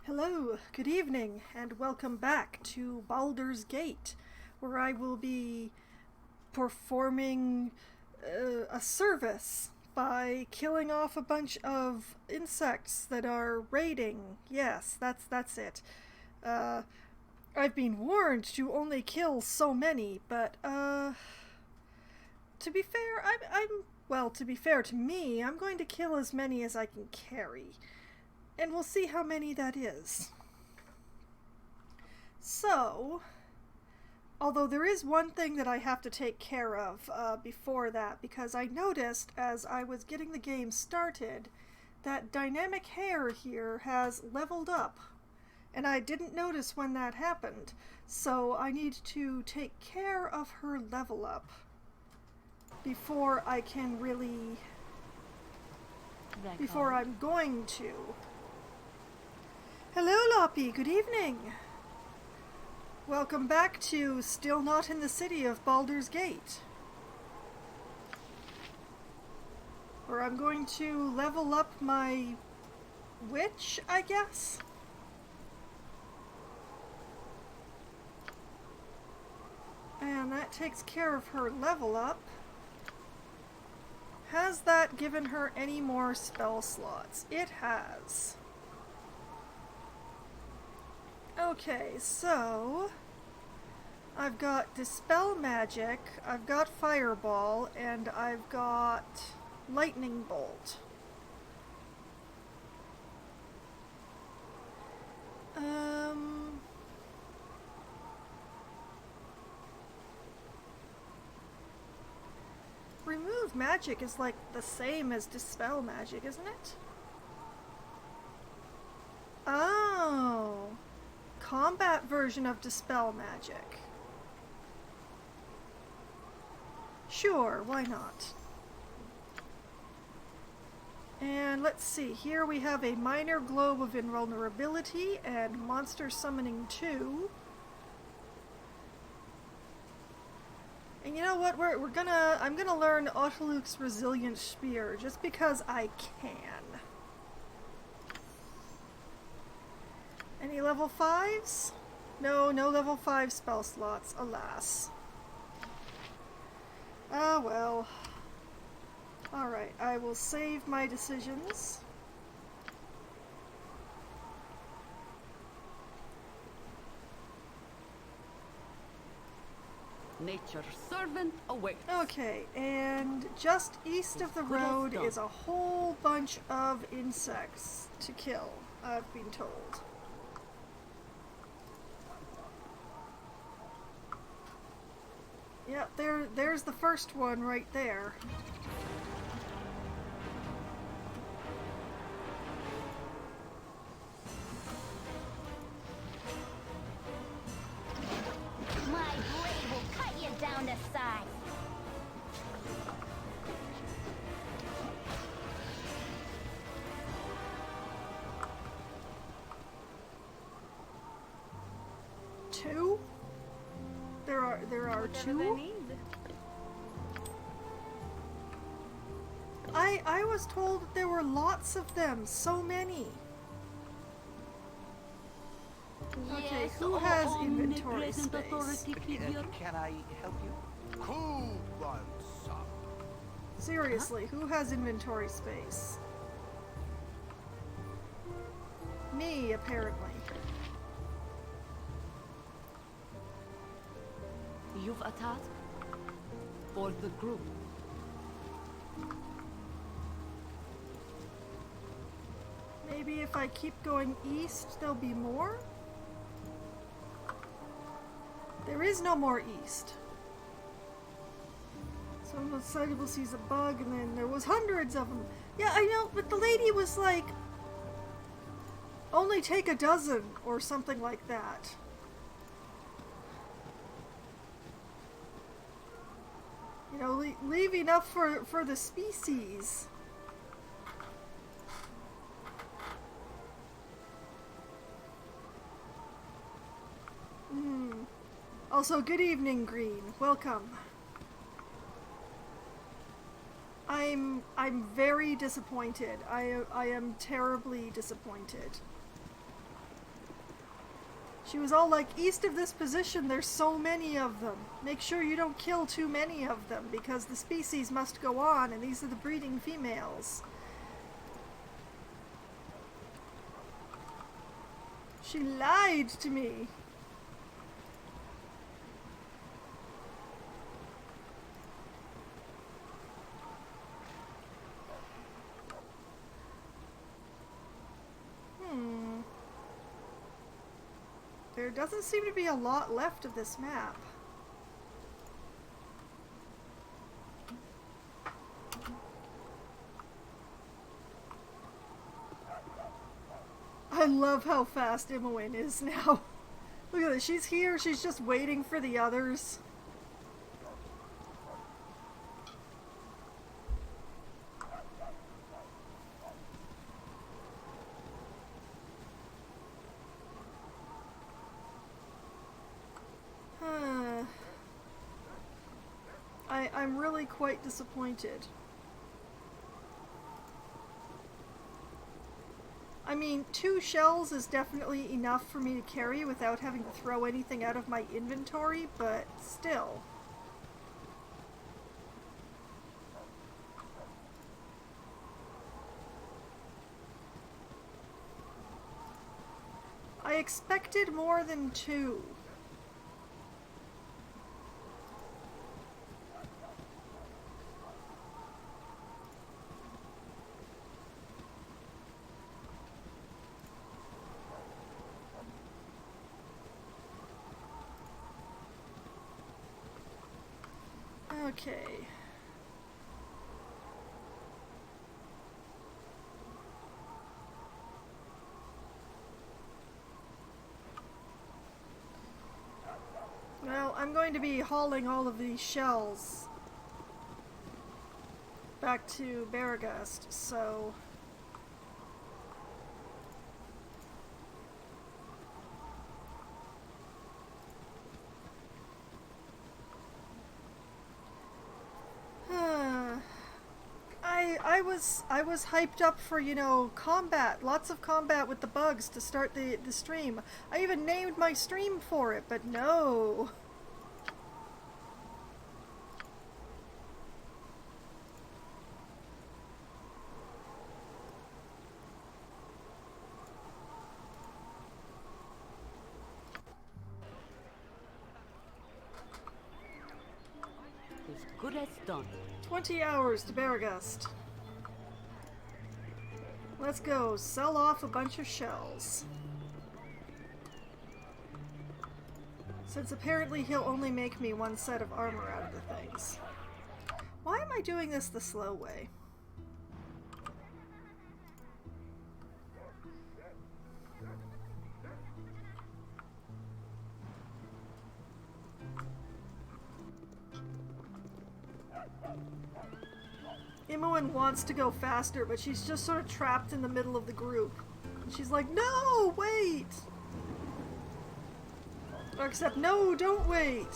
Hello, good evening, and welcome back to Baldur's Gate, where I will be performing a service by killing off a bunch of insects that are raiding. Yes, that's it. I've been warned to only kill so many, but to be fair, to be fair to me, I'm going to kill as many as I can carry. And we'll see how many that is. So, although there is one thing that I have to take care of before that, because I noticed as I was getting the game started that Dynamic Hair here has leveled up, and I didn't notice when that happened, so I need to take care of her level up before I can really... before I'm going to. Hello, Loppy. Good evening. Welcome back to Still Not in the City of Baldur's Gate, where I'm going to level up my witch, I guess? And that takes care of her level up. Has that given her any more spell slots? It has. Okay, so I've got Dispel Magic, I've got Fireball, and I've got Lightning Bolt. Remove Magic is like the same as Dispel Magic, isn't it? Oh. Combat version of Dispel Magic. Sure, why not? And let's see, here we have a Minor Globe of Invulnerability and Monster Summoning 2. And you know what, I'm gonna learn Autoluke's Resilient Spear, just because I can. Any level 5s? No level 5 spell slots, alas. Ah, well. Alright, I will save my decisions. Nature's servant awaits. Okay, and just east of the road is a whole bunch of insects to kill, I've been told. Yep, there's the first one right there. My blade will cut you down to size. Two? There are two? I was told that there were lots of them, so many. Okay, Yes, who has inventory omnipresent space? authority figure. Can I help you? Cool one, son. Seriously, who has inventory space? Me, apparently. You've a task for the group. Maybe if I keep going east, there'll be more? There is no more east. Someone excitable sees a bug, and then there was hundreds of them. Yeah, I know, but the lady was like, only take a dozen, or something like that. You know, leave enough for the species. Also, good evening, Green. Welcome. I'm very disappointed. I am terribly disappointed. She was all like, east of this position, there's so many of them. Make sure you don't kill too many of them, because the species must go on, and these are the breeding females. She lied to me. There doesn't seem to be a lot left of this map. I love how fast Imoen is now. Look at this, she's here, she's just waiting for the others. I'm really quite disappointed. I mean, 2 shells is definitely enough for me to carry without having to throw anything out of my inventory, but still. I expected more than 2. Okay. Well, I'm going to be hauling all of these shells back to Baragast, so... I was hyped up for, you know, combat, lots of combat with the bugs to start the stream. I even named my stream for it, but no. As good as done. 20 hours to Baragast. Let's go sell off a bunch of shells. Since apparently he'll only make me 1 set of armor out of the things. Why am I doing this the slow way? Imoen wants to go faster, but she's just sort of trapped in the middle of the group. And she's like, no, wait! Or except, no, don't wait!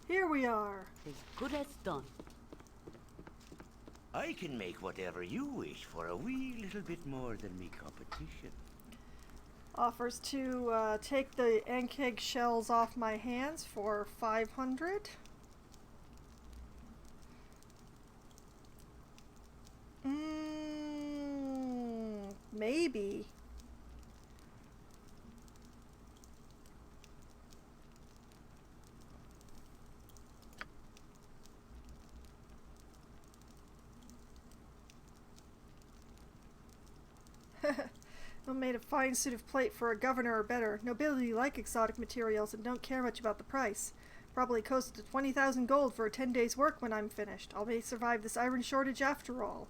Here we are. As good as done. I can make whatever you wish for a wee little bit more than me competition. Offers to take the Ankeg shells off my hands for 500. Maybe. I made a fine suit of plate for a governor or better. Nobility like exotic materials and don't care much about the price. Probably costed 20,000 gold for a 10 days' work when I'm finished. I'll may survive this iron shortage after all.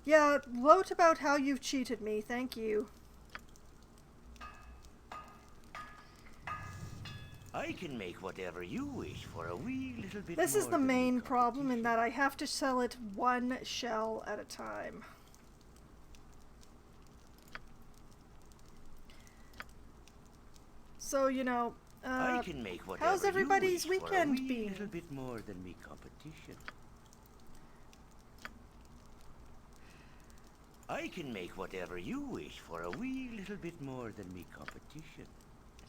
Yeah, gloat about how you've cheated me, thank you. I can make whatever you wish for a wee little bit This more is the than me main problem in competition. that I have to sell it 1 shell at a time. So, you know, I can make whatever how's everybody's you wish weekend for a wee been? little bit more than me competition. I can make whatever you wish for a wee little bit more than me competition.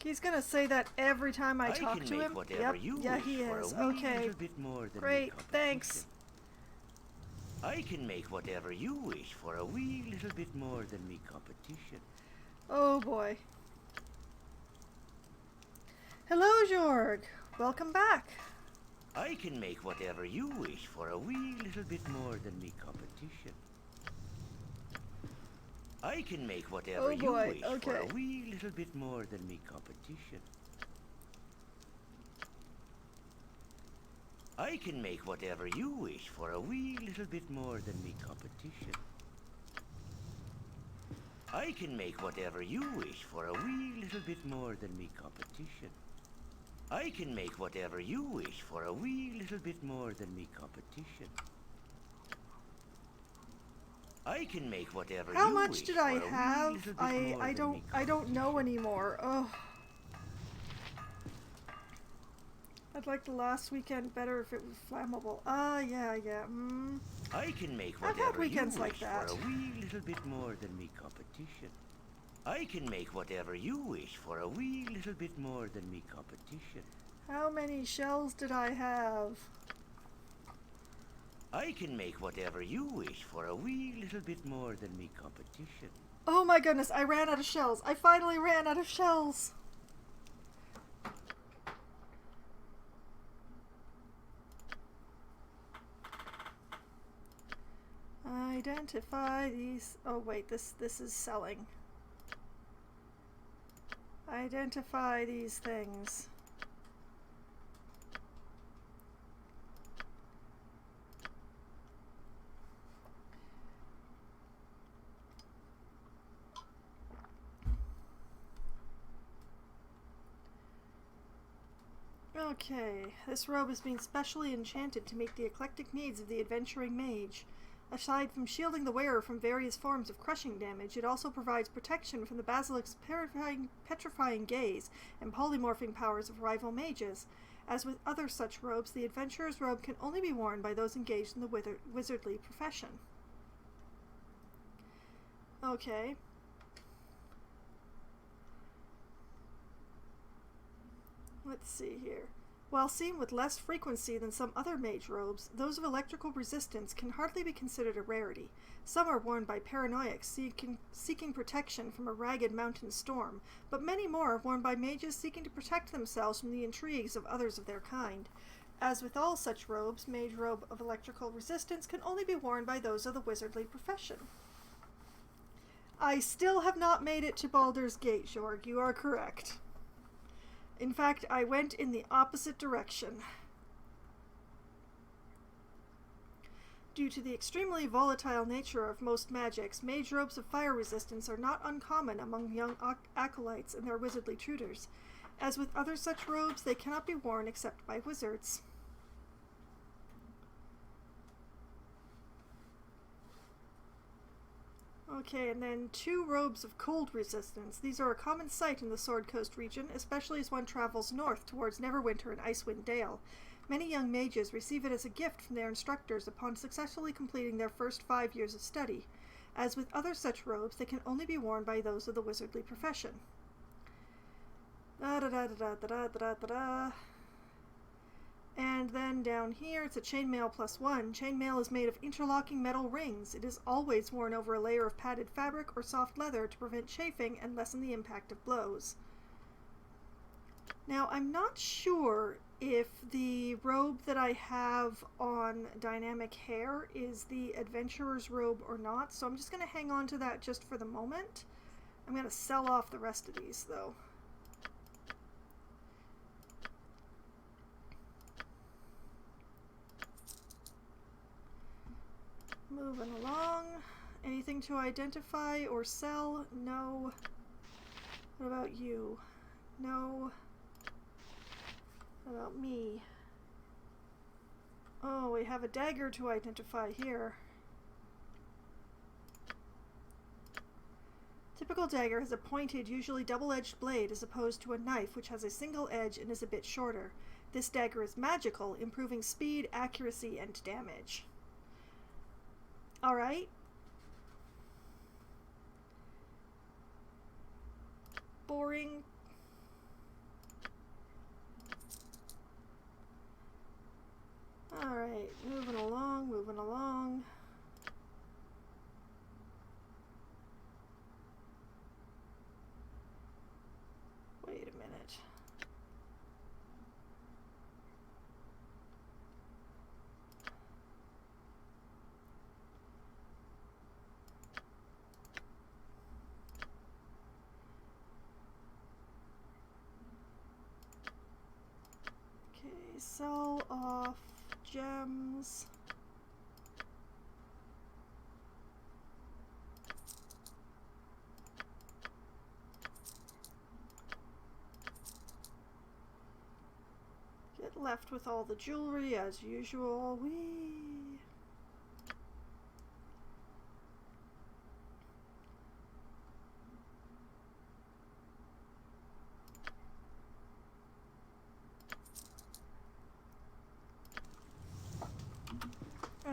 He's gonna say that every time I talk can to make him. whatever Yep, you yeah, wish he for is. a wee Okay. little bit more than me Great, competition. thanks. I can make whatever you wish for a wee little bit more than me competition. Oh boy. Hello, Jorg. Welcome back. I can make whatever you wish for a wee little bit more than me competition. I can make whatever you wish for a wee little bit more than me competition. I can make whatever you wish for a wee little bit more than me competition. I can make whatever you wish for a wee little bit more than me competition. I can make whatever you wish for a wee little bit more than me competition. I can make whatever How you much wish did I for a wee have? little bit more than me I don't know competition. anymore. Oh. I'd like the last weekend better if it was flammable. Yeah. I can make I've had whatever you weekends wish like that. for a wee little bit more than me competition. I can make whatever you wish for a wee little bit more than me competition. How many shells did I have? I can make whatever you wish for a wee little bit more than me competition. Oh my goodness, I ran out of shells. I finally ran out of shells. Identify these. Oh wait, this is selling. Identify these things. Okay, this robe has been specially enchanted to meet the eclectic needs of the adventuring mage. Aside from shielding the wearer from various forms of crushing damage, it also provides protection from the basilisk's petrifying gaze and polymorphing powers of rival mages. As with other such robes, the adventurer's robe can only be worn by those engaged in the wizardly profession. Okay. Let's see here. While seen with less frequency than some other mage robes, those of electrical resistance can hardly be considered a rarity. Some are worn by paranoiacs seeking protection from a ragged mountain storm, but many more are worn by mages seeking to protect themselves from the intrigues of others of their kind. As with all such robes, mage robe of electrical resistance can only be worn by those of the wizardly profession. I still have not made it to Baldur's Gate, Jorg. You are correct. In fact, I went in the opposite direction. Due to the extremely volatile nature of most magics, mage robes of fire resistance are not uncommon among young acolytes and their wizardly tutors. As with other such robes, they cannot be worn except by wizards. Okay, and then 2 robes of cold resistance. These are a common sight in the Sword Coast region, especially as one travels north towards Neverwinter and Icewind Dale. Many young mages receive it as a gift from their instructors upon successfully completing their first 5 years of study. As with other such robes, they can only be worn by those of the wizardly profession. And then down here, it's a chainmail +1. Chainmail is made of interlocking metal rings. It is always worn over a layer of padded fabric or soft leather to prevent chafing and lessen the impact of blows. Now, I'm not sure if the robe that I have on dynamic hair is the adventurer's robe or not, so I'm just going to hang on to that just for the moment. I'm going to sell off the rest of these, though. Moving along. Anything to identify or sell? No. What about you? No. What about me? Oh, we have a dagger to identify here. Typical dagger has a pointed, usually double-edged blade as opposed to a knife which has a single edge and is a bit shorter. This dagger is magical, improving speed, accuracy, and damage. Alright. boring. Alright, moving along, moving along. Wait a minute. Okay, sell off gems. Get left with all the jewelry as usual. Whee!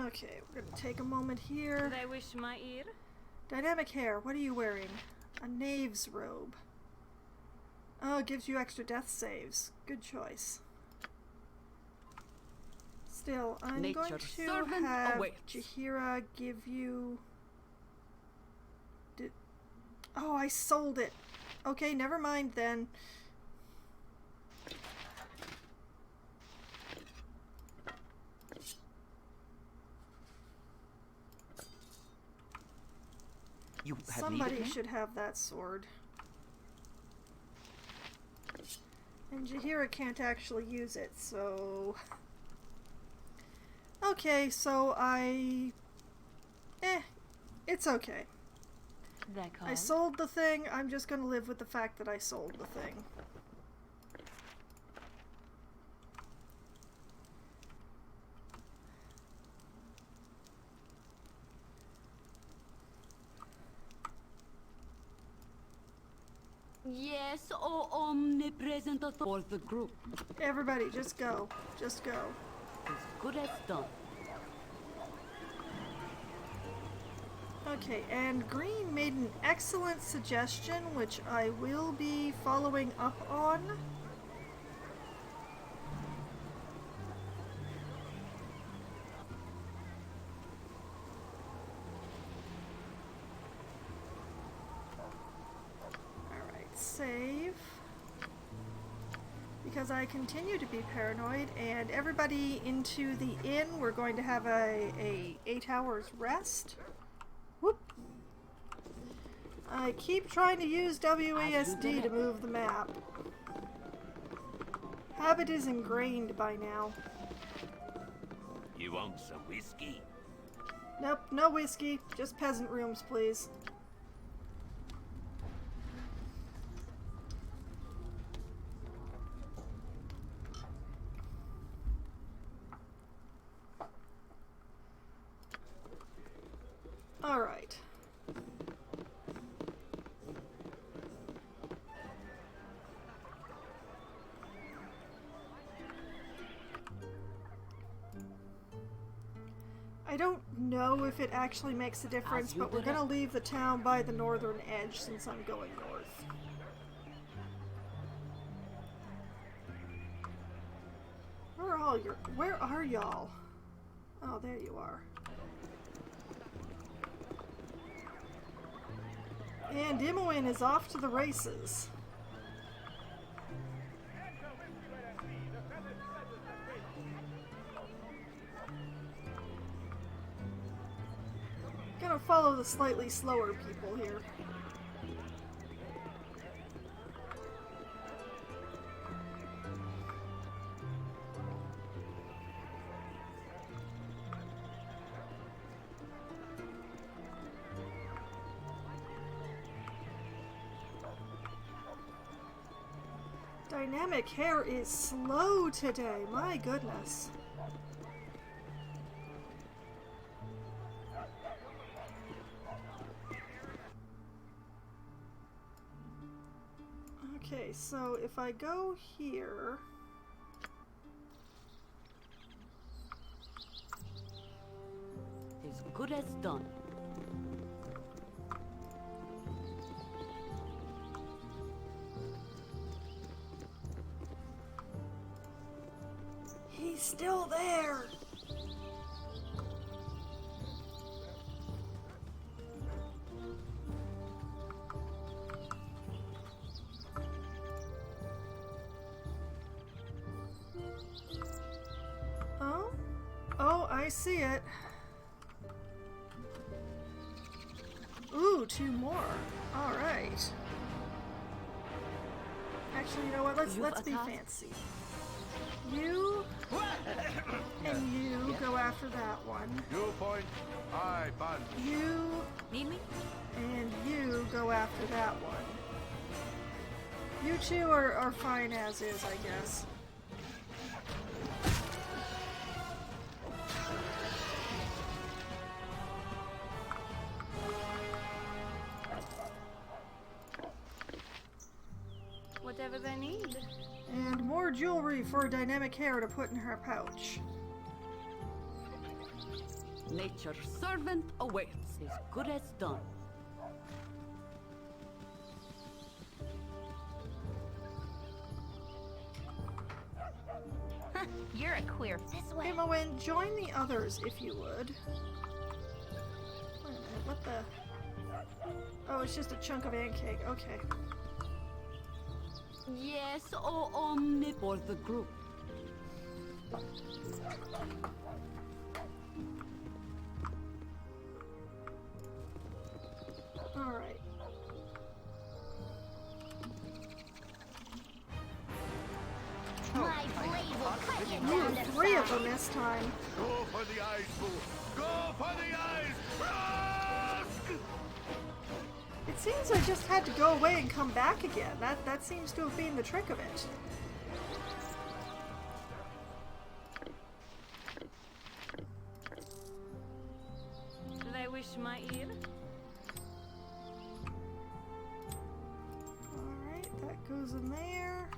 Okay, we're gonna take a moment here. They wish my ear. Dynamic hair, what are you wearing? A knave's robe. Oh, it gives you extra death saves. Good choice. Still, I'm going Nature's to servant have awaits. Jahira give you... Oh, I sold it. Okay, never mind then. You have Somebody needed me? should have that sword. And Jahira can't actually use it, so... Okay, so it's okay. I sold the thing, I'm just gonna live with the fact that I sold the thing. Yes, oh omnipresent authority for the group. Everybody, just go. Just go. As good as done. Okay, and Green made an excellent suggestion, which I will be following up on. Alright, save. Because I continue to be paranoid, and everybody into the inn, we're going to have a 8 hours rest. Whoop. I keep trying to use WASD to move the map. Habit is ingrained by now. You want some whiskey? Nope, no whiskey. Just peasant rooms, please. Alright. I don't know if it actually makes a difference, but we're gonna leave the town by the northern edge since I'm going north. Where are y'all? Oh, there you are. And Imoen is off to the races. Gonna follow the slightly slower people here. Dynamic hair is slow today, my goodness. Okay, so if I go here... As good as done. still there. Oh? Oh, I see it. Ooh, 2 more. All right. Actually, you know what? Let's be fancy. You and you go after that one. You point, I punch. You Need me? and you go after that one. You two are fine as is, I guess. Whatever they need. And more jewelry for dynamic hair to put in her pouch. Nature's servant awaits. As good as done. You're a queer. This way. Hey, Moen, join the others if you would. Wait a minute, what the? Oh, it's just a chunk of ant cake. Okay. Yes, oh omni for the group. All right. My blade will cut you Ooh, down to 3 of size. them this time. Go for the eyes, fool. Go for the eyes. Rusk! It seems I just had to go away and come back again. That seems to have been the trick of it. They wish my ear. Alright, that goes in there.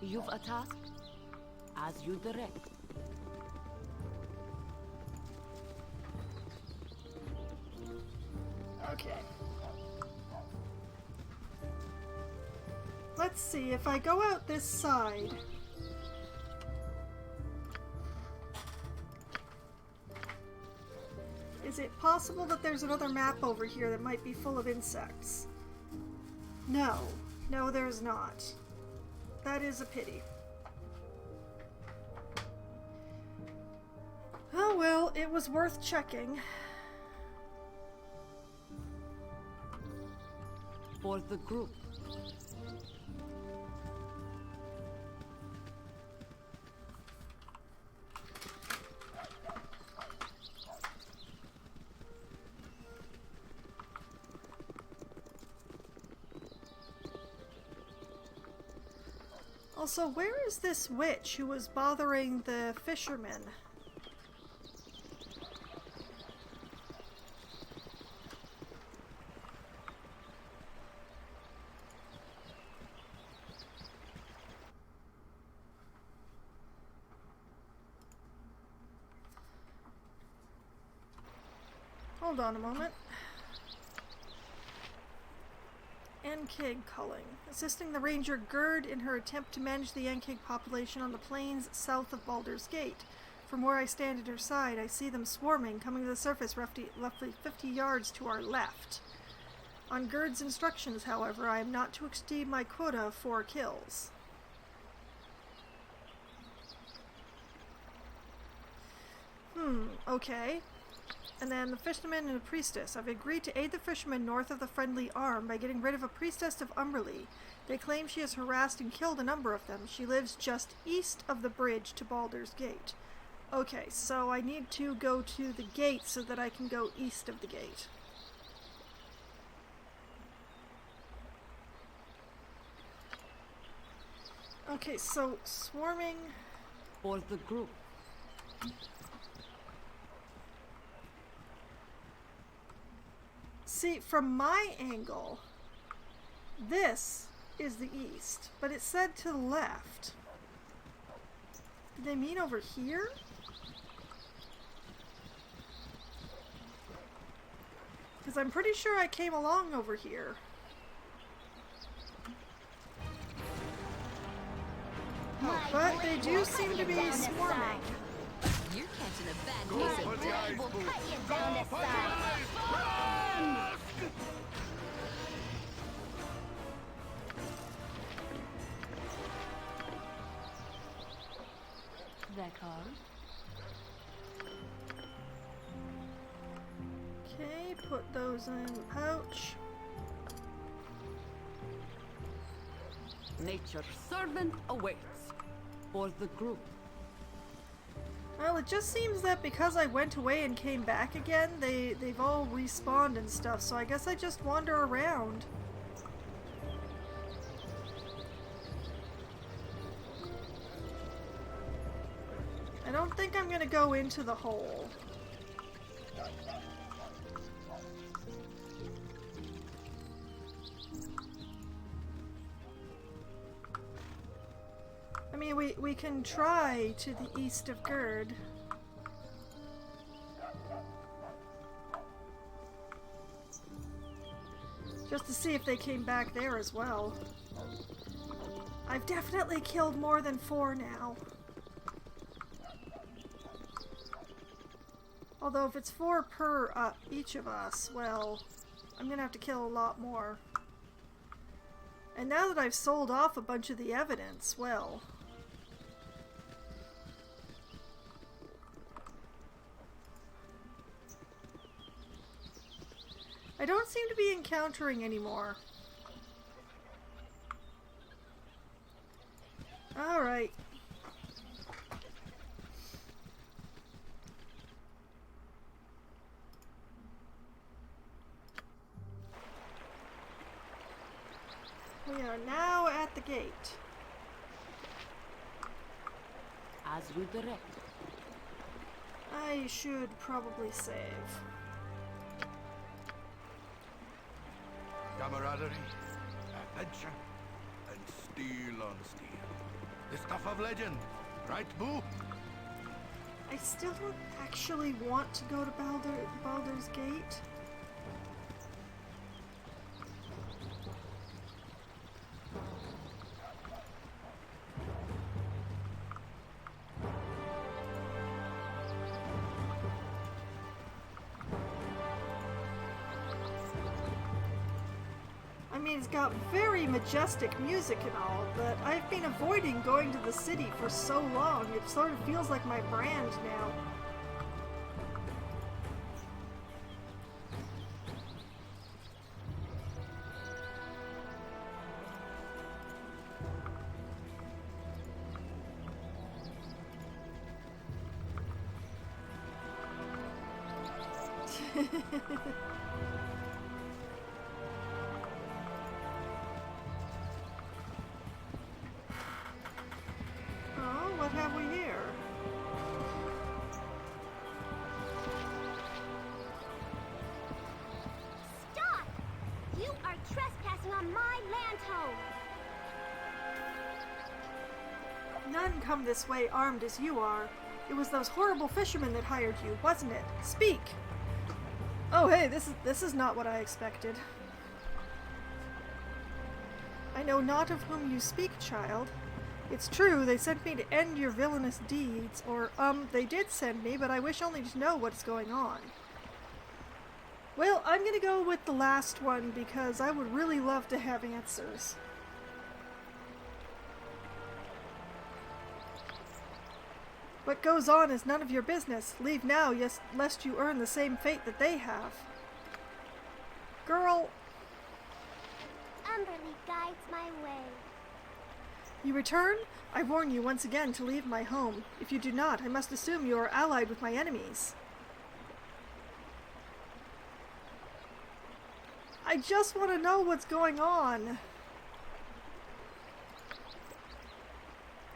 You've a task? As you direct. Okay. Let's see, if I go out this side... Is it possible that there's another map over here that might be full of insects? No. No, there's not. That is a pity. Oh well, it was worth checking. For the group. Also, where is this witch who was bothering the fishermen? Hold on a moment. Yankig culling. Assisting the ranger Gerd in her attempt to manage the Yankig population on the plains south of Baldur's Gate. From where I stand at her side, I see them swarming, coming to the surface roughly 50 yards to our left. On Gerd's instructions, however, I am not to exceed my quota of 4 kills. Okay. And then the fisherman and a priestess. I've agreed to aid the fishermen north of the friendly arm by getting rid of a priestess of Umberlee. They claim she has harassed and killed a number of them. She lives just east of the bridge to Baldur's Gate. Okay, so I need to go to the gate so that I can go east of the gate. Okay, so swarming... For the group. See, from my angle, this is the east, but it said to the left. Did they mean over here? Because I'm pretty sure I came along over here. But they do seem to be swarming. You're catching a bad Go case for of the eyes, will bull. cut you Go down to for the size. eyes. Run! Record. Okay, put those in the pouch. Nature's servant awaits for the group. Well, it just seems that because I went away and came back again, they've all respawned and stuff, so I guess I just wander around. I don't think I'm gonna go into the hole. I mean, we can try to the east of Gerd. Just to see if they came back there as well. I've definitely killed more than 4 now. Although if it's 4 per each of us, well, I'm gonna have to kill a lot more. And now that I've sold off a bunch of the evidence, well... I don't seem to be encountering anymore. Alright. We are now at the gate. As you direct. I should probably save. Camaraderie, adventure, and steel on steel. The stuff of legend, right, Boo? I still don't actually want to go to Baldur's Gate. I mean, it's got very majestic music and all, but I've been avoiding going to the city for so long, it sort of feels like my brand now. Oh, what have we here? Stop! You are trespassing on my land home. None come this way armed as you are. It was those horrible fishermen that hired you, wasn't it? Speak! Oh hey, this is not what I expected. I know not of whom you speak, child. It's true, they sent me to end your villainous deeds, or, they did send me, but I wish only to know what's going on. Well, I'm gonna go with the last one, because I would really love to have answers. What goes on is none of your business. Leave now, yes, lest you earn the same fate that they have. Girl, Umberly guides my way. you return? I warn you once again to leave my home. If you do not, I must assume you are allied with my enemies. I just want to know what's going on.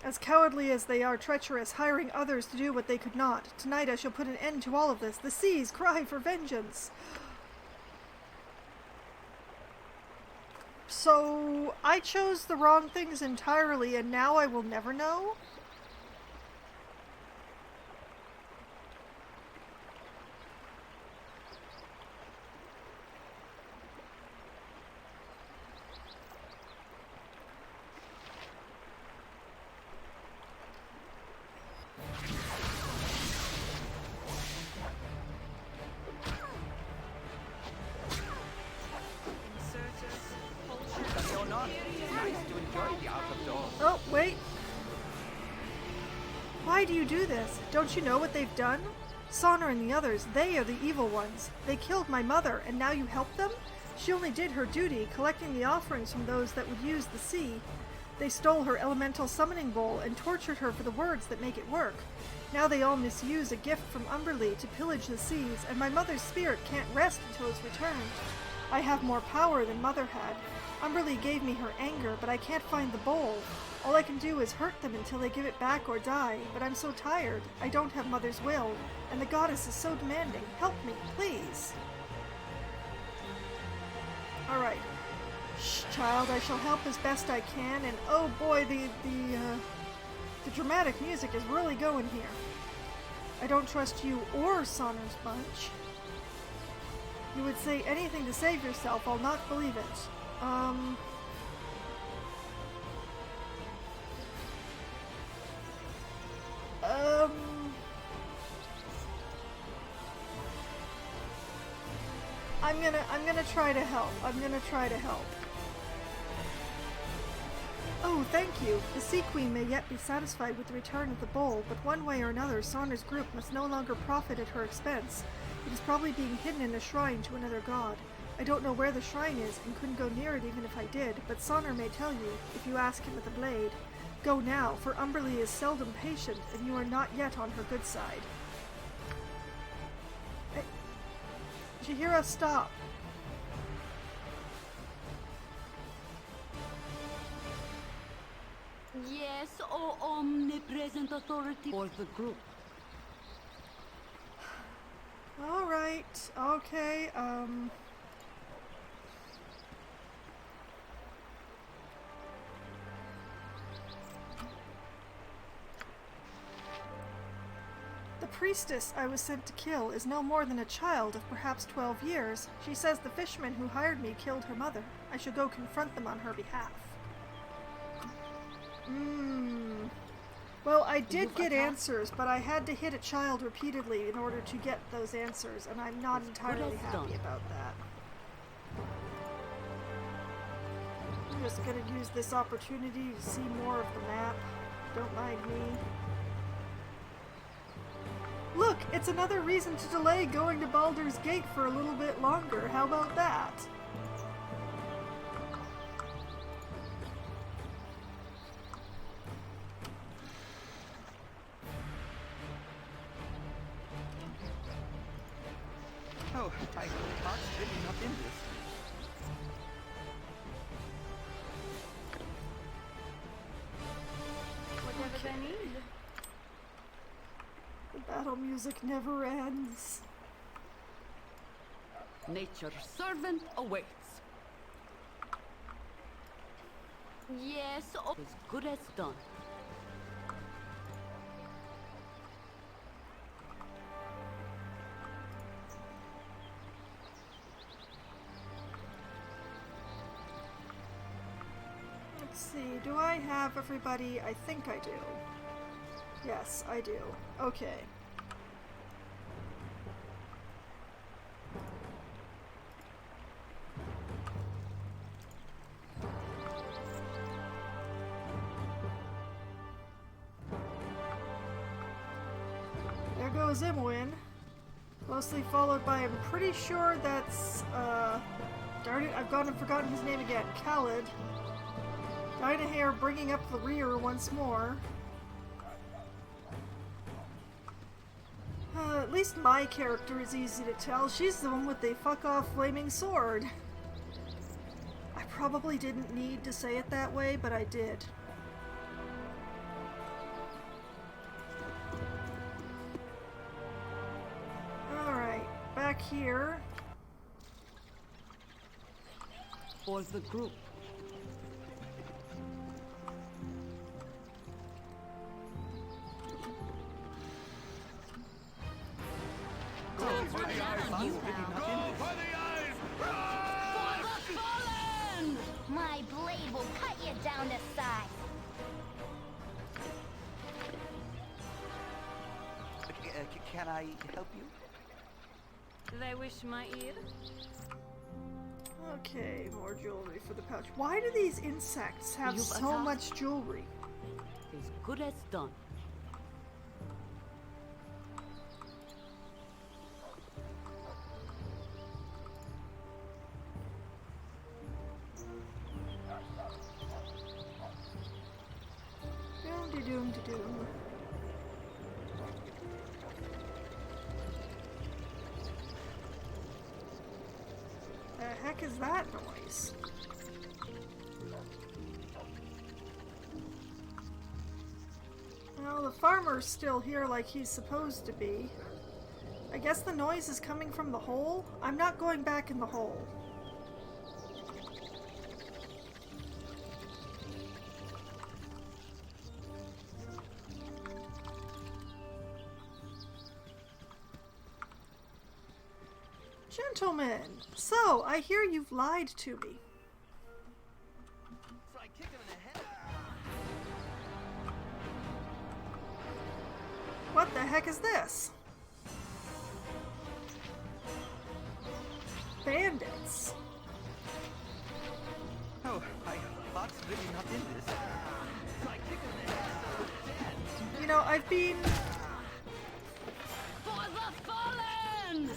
As cowardly as they are treacherous, hiring others to do what they could not. Tonight I shall put an end to all of this. The seas cry for vengeance. So, I chose the wrong things entirely, and now I will never know? do you do this? Don't you know what they've done? Sonner and the others, they are the evil ones. They killed my mother, and now you help them? She only did her duty, collecting the offerings from those that would use the sea. They stole her elemental summoning bowl and tortured her for the words that make it work. Now they all misuse a gift from Umberlee to pillage the seas, and my mother's spirit can't rest until it's returned. I have more power than Mother had. Umberlee gave me her anger, but I can't find the bowl. All I can do is hurt them until they give it back or die, but I'm so tired. I don't have Mother's will, and the goddess is so demanding. Help me, please. Alright. Shh, child, I shall help as best I can, and oh boy, the dramatic music is really going here. I don't trust you or Sonner's bunch. You would say anything to save yourself, I'll not believe it. I'm gonna try to help. Oh, thank you. The Sea Queen may yet be satisfied with the return of the bowl, but one way or another, Sonner's group must no longer profit at her expense. It is probably being hidden in a shrine to another god. I don't know where the shrine is, and couldn't go near it even if I did, but Sonner may tell you, if you ask him with a blade. Go now, for Umberlee is seldom patient, and you are not yet on her good side. Hey, did you hear us stop? Yes, O omnipresent authority for the group. Alright, okay, The priestess I was sent to kill is no more than a child of perhaps 12 years. She says the fishermen who hired me killed her mother. I should go confront them on her behalf. Well, I did get answers, but I had to hit a child repeatedly in order to get those answers, and I'm not entirely happy about that. I'm just gonna use this opportunity to see more of the map. Don't mind me. Look, it's another reason to delay going to Baldur's Gate for a little bit longer. How about that? Oh, my heart's really not in this. Whatever they need. The battle music never ends. Nature's servant awaits. Yes, as good as done. Let's see, do I have everybody? I think I do. Yes, I do. Okay. There goes Imwin. Closely followed by, I'm pretty sure that's, darn it, I've gone and forgotten his name again. Khalid. Dynahair bringing up the rear once more. At least my character is easy to tell. She's the one with the fuck-off flaming sword. I probably didn't need to say it that way, but I did. Alright, back here. For the group. My blade will cut you down to size. Can I help you? They wish my ear. Okay, more jewelry for the pouch. Why do these insects have You've so attacked? much jewelry? As good as done. heck is that noise? Well, the farmer's still here like he's supposed to be. I guess the noise is coming from the hole? I'm not going back in the hole. Gentlemen, so I hear you've lied to me. So I kick him in the head. What the heck is this? Bandits. Oh, I thought really not in this. So I kick him in the head so he's dead. You know, I've been... For the fallen!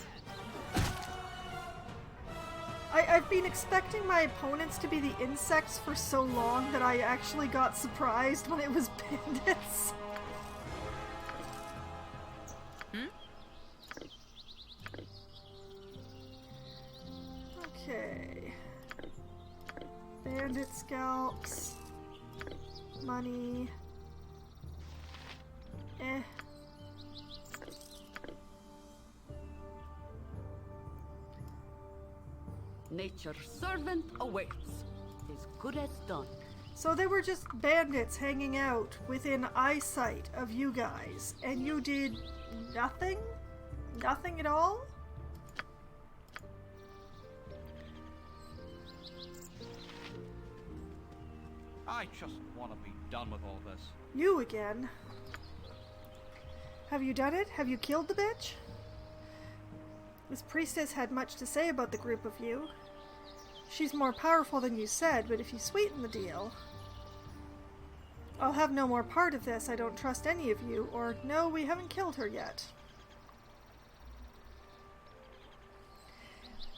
I've been expecting my opponents to be the insects for so long that I actually got surprised when it was bandits. Okay. Bandit scalps. Money. Eh. Nature's servant awaits. As good as done. So they were just bandits hanging out within eyesight of you guys, and you did nothing? Nothing at all? I just want to be done with all this. You again. Have you done it? Have you killed the bitch? This priestess had much to say about the group of you. She's more powerful than you said, but if you sweeten the deal... I'll have no more part of this. I don't trust any of you, or no, we haven't killed her yet.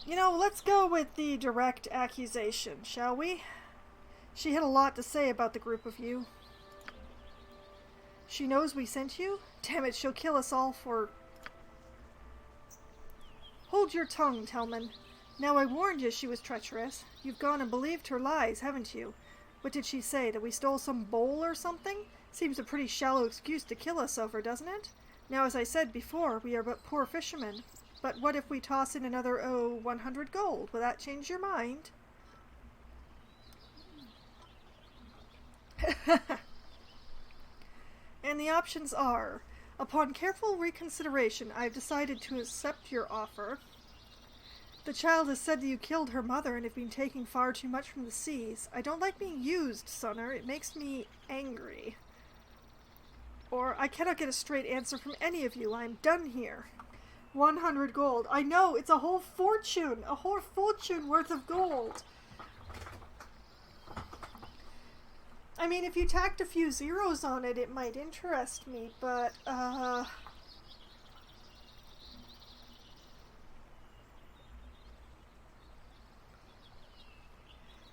You know, let's go with the direct accusation, shall we? She had a lot to say about the group of you. She knows we sent you? Damn it, she'll kill us all for... Hold your tongue, Telman. Now I warned you she was treacherous. You've gone and believed her lies, haven't you? What did she say, that we stole some bowl or something? Seems a pretty shallow excuse to kill us over, doesn't it? Now, as I said before, we are but poor fishermen. But what if we toss in another, 100 gold? Will that change your mind? And the options are, upon careful reconsideration, I've decided to accept your offer. The child has said that you killed her mother and have been taking far too much from the seas. I don't like being used, Sonner. It makes me angry. Or, I cannot get a straight answer from any of you. I am done here. 100 gold. I know, it's a whole fortune! A whole fortune worth of gold! I mean, if you tacked a few zeros on it, it might interest me, but,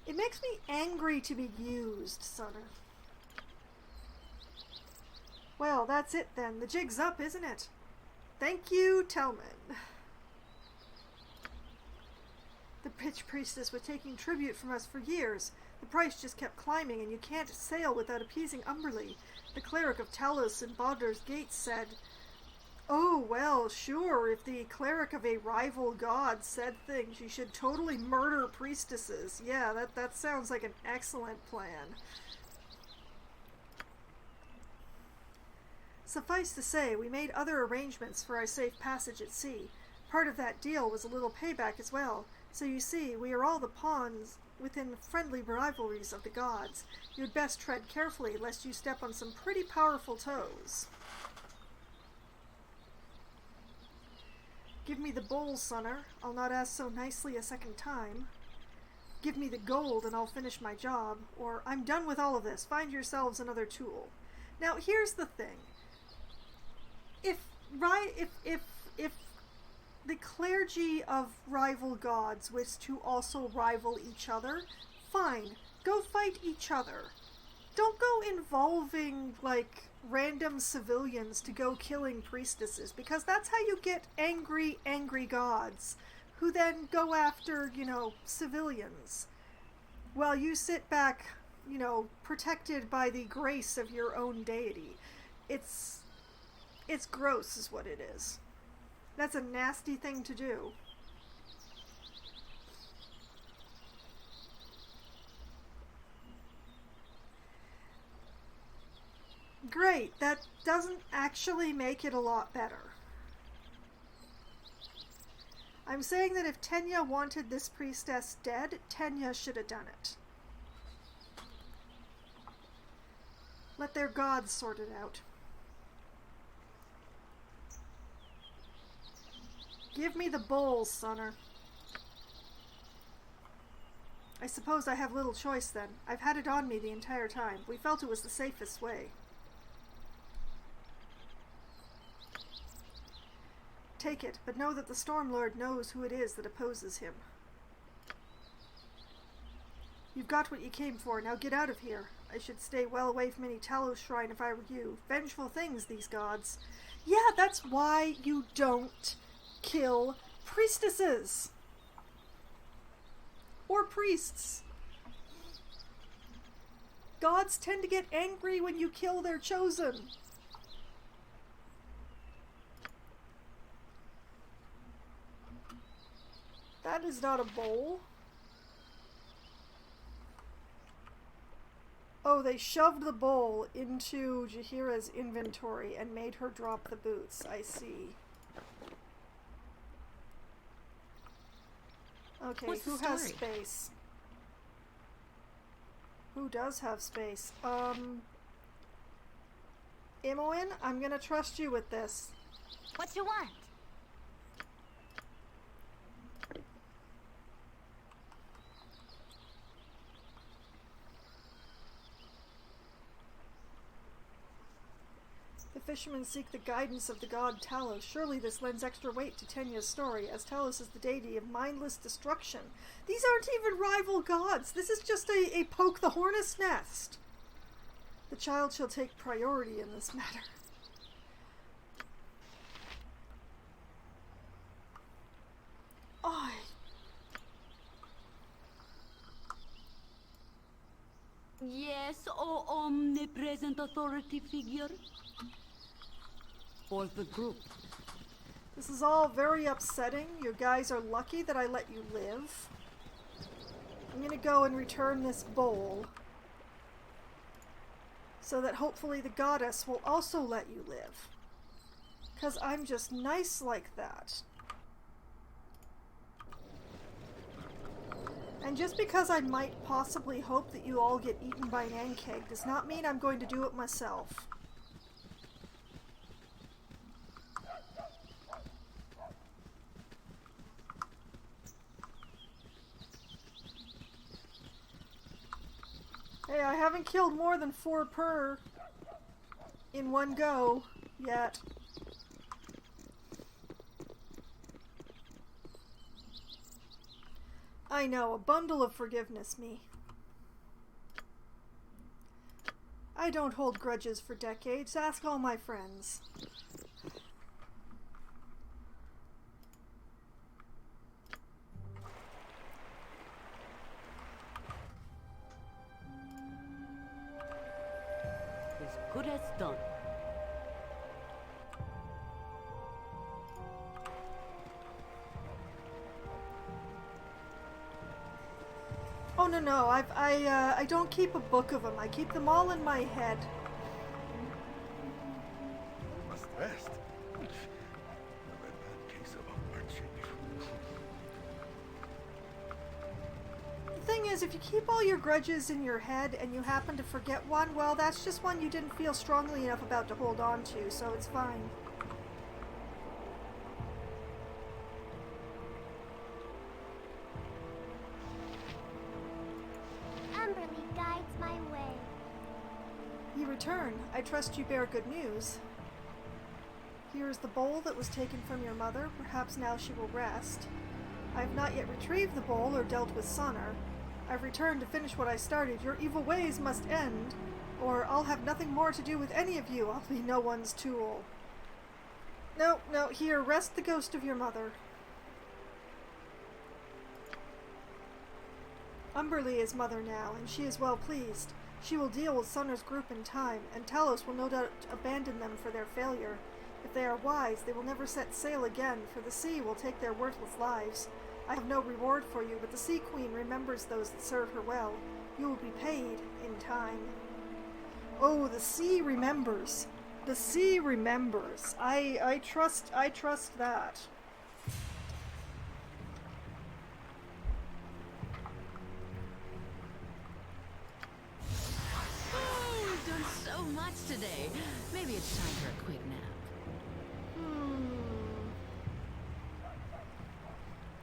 it makes me angry to be used, Sonner. Well, that's it then. The jig's up, isn't it? Thank you, Telman. The bitch priestess was taking tribute from us for years. The price just kept climbing, and you can't sail without appeasing Umberlee. The cleric of Talos in Baldur's Gate said, "Oh, well, sure, if the cleric of a rival god said things, you should totally murder priestesses." Yeah, that sounds like an excellent plan. Suffice to say, we made other arrangements for our safe passage at sea. Part of that deal was a little payback as well. So you see, we are all the pawns within friendly rivalries of the gods. You'd best tread carefully, lest you step on some pretty powerful toes. Give me the bowl, Sonner. I'll not ask so nicely a second time. Give me the gold and I'll finish my job. Or, I'm done with all of this. Find yourselves another tool. Now, here's the thing. If the clergy of rival gods wish to also rival each other, fine, go fight each other. Don't go involving, like, random civilians to go killing priestesses, because that's how you get angry, angry gods who then go after, civilians, while you sit back, protected by the grace of your own deity. It's gross is what it is. That's a nasty thing to do. Great, that doesn't actually make it a lot better. I'm saying that if Tenya wanted this priestess dead, Tenya should have done it. Let their gods sort it out. Give me the bowls, Sonner. I suppose I have little choice then. I've had it on me the entire time. We felt it was the safest way. Take it, but know that the Storm Lord knows who it is that opposes him. You've got what you came for, now get out of here. I should stay well away from any Talos shrine if I were you. Vengeful things, these gods. Yeah, that's why you don't kill priestesses. Or priests. Gods tend to get angry when you kill their chosen. That is not a bowl. Oh, they shoved the bowl into Jaheira's inventory and made her drop the boots. I see. Okay, who has space? Who does have space? Imoen, I'm gonna trust you with this. What you want? The fishermen seek the guidance of the god Talos. Surely this lends extra weight to Tenya's story, as Talos is the deity of mindless destruction. These aren't even rival gods. This is just a poke the hornet's nest. The child shall take priority in this matter. Oh. Yes, O omnipresent authority figure. For the group. This is all very upsetting. You guys are lucky that I let you live. I'm gonna go and return this bowl, so that hopefully the goddess will also let you live. 'Cause I'm just nice like that. And just because I might possibly hope that you all get eaten by an Ankeg does not mean I'm going to do it myself. Hey, I haven't killed more than 4 per in one go yet. I know, a bundle of forgiveness, me. I don't hold grudges for decades. Ask all my friends. As good as done. Oh no, I don't keep a book of them. I keep them all in my head. Must rest. A red bad case of arching. The thing is, if you keep all your grudges in your head and you happen to forget one, well, that's just one you didn't feel strongly enough about to hold on to, so it's fine. Umberly guides my way. You return. I trust you bear good news. Here is the bowl that was taken from your mother. Perhaps now she will rest. I have not yet retrieved the bowl or dealt with Sonner. I've returned to finish what I started. Your evil ways must end, or I'll have nothing more to do with any of you. I'll be no one's tool. No, here, rest the ghost of your mother. Umberlee is mother now, and she is well pleased. She will deal with Sunner's group in time, and Talos will no doubt abandon them for their failure. If they are wise, they will never set sail again, for the sea will take their worthless lives. I have no reward for you, but the Sea Queen remembers those that serve her well. You will be paid in time. Oh, the sea remembers. The sea remembers. I trust that. Oh, we've done so much today. Maybe it's time for a quick nap.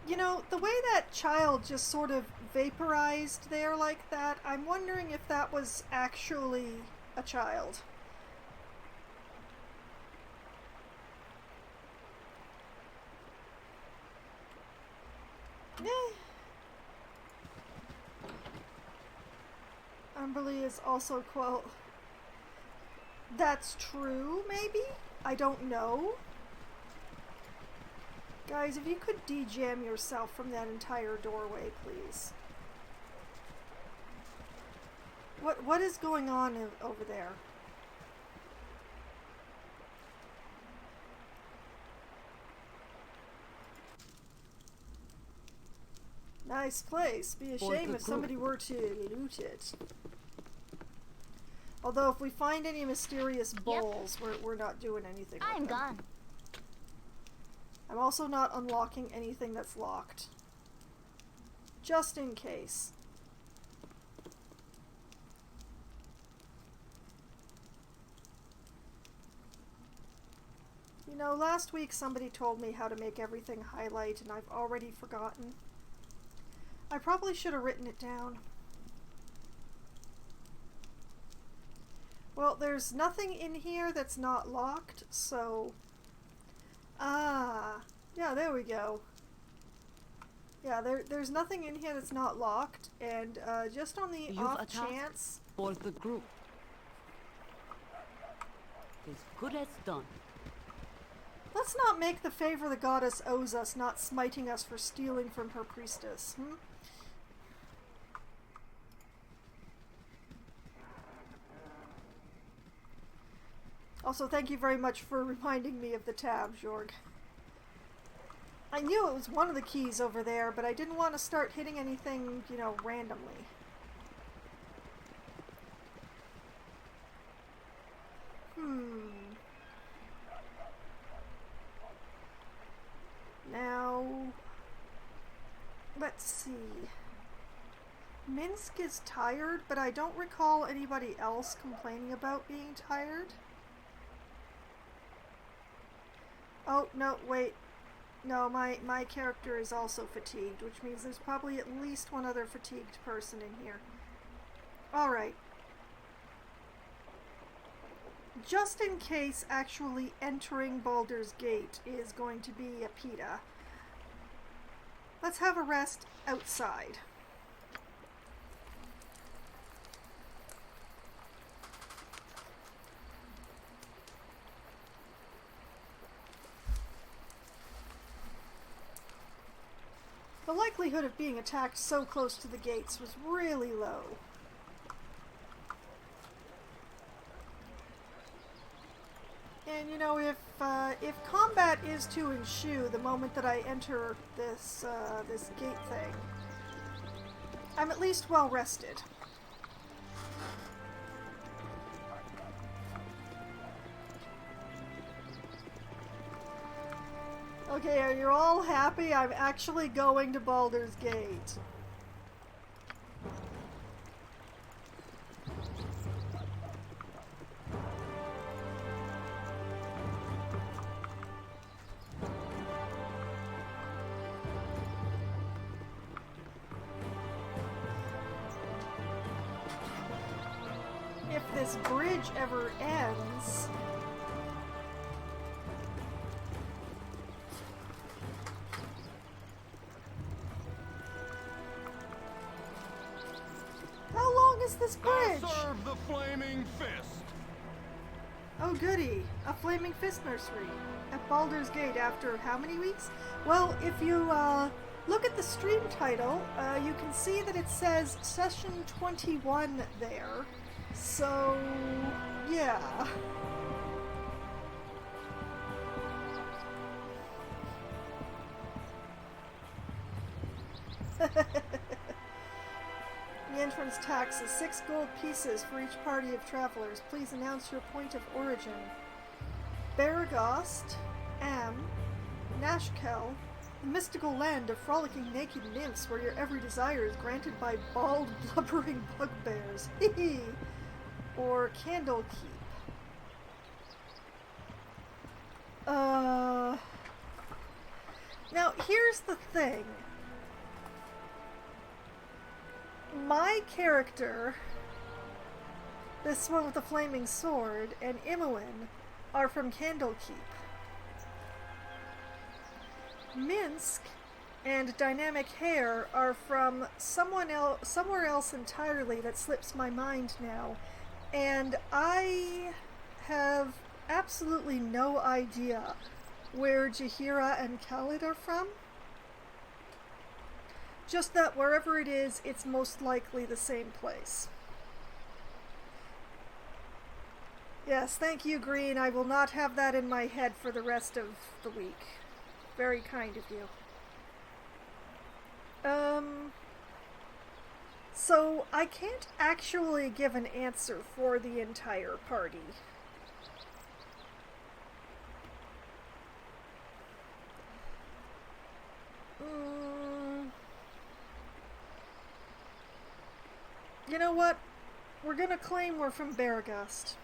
You know, the way that child just sort of vaporized there like that, I'm wondering if that was actually a child. Umberlee is also, quote, that's true, maybe? I don't know. Guys, if you could de-jam yourself from that entire doorway, please. What is going on over there? Nice place. Be a shame if somebody were to loot it. Although if we find any mysterious bowls, we're not doing anything with them. I'm gone. I'm also not unlocking anything that's locked. Just in case. You know, last week somebody told me how to make everything highlight and I've already forgotten. I probably should have written it down. Well, there's nothing in here that's not locked, so... Ah, yeah, there we go. Yeah, there's nothing in here that's not locked, and just on the off chance... For the group. As good as done. Let's not make the favor the goddess owes us not smiting us for stealing from her priestess, Also, thank you very much for reminding me of the tab, Jorg. I knew it was one of the keys over there, but I didn't want to start hitting anything, you know, randomly. Now, let's see. Minsk is tired, but I don't recall anybody else complaining about being tired. Oh, no, wait. No, my character is also fatigued, which means there's probably at least one other fatigued person in here. Alright. Just in case actually entering Baldur's Gate is going to be a PETA, let's have a rest outside. The likelihood of being attacked so close to the gates was really low. And you know, if combat is to ensue the moment that I enter this this gate thing, I'm at least well rested. Okay, are you all happy? I'm actually going to Baldur's Gate. If this bridge ever ends... How long is this bridge? I serve the flaming fist. Oh goody, a flaming fist nursery at Baldur's Gate after how many weeks? Well, if you look at the stream title, you can see that it says Session 21 there. So, yeah. The entrance tax is 6 gold pieces for each party of travelers. Please announce your point of origin. Baragost, Am, Nashkel, the mystical land of frolicking naked nymphs where your every desire is granted by bald, blubbering bugbears. Hee Or Candlekeep. Now, here's the thing. My character, this one with the flaming sword, and Imoen are from Candlekeep. Minsk and Dynamic Hair are from somewhere else entirely that slips my mind now, and I have absolutely no idea where Jaheira and Khalid are from. Just that wherever it is, it's most likely the same place. Yes, thank you, Green. I will not have that in my head for the rest of the week. Very kind of you. So I can't actually give an answer for the entire party. You know what? We're gonna claim we're from Baragust.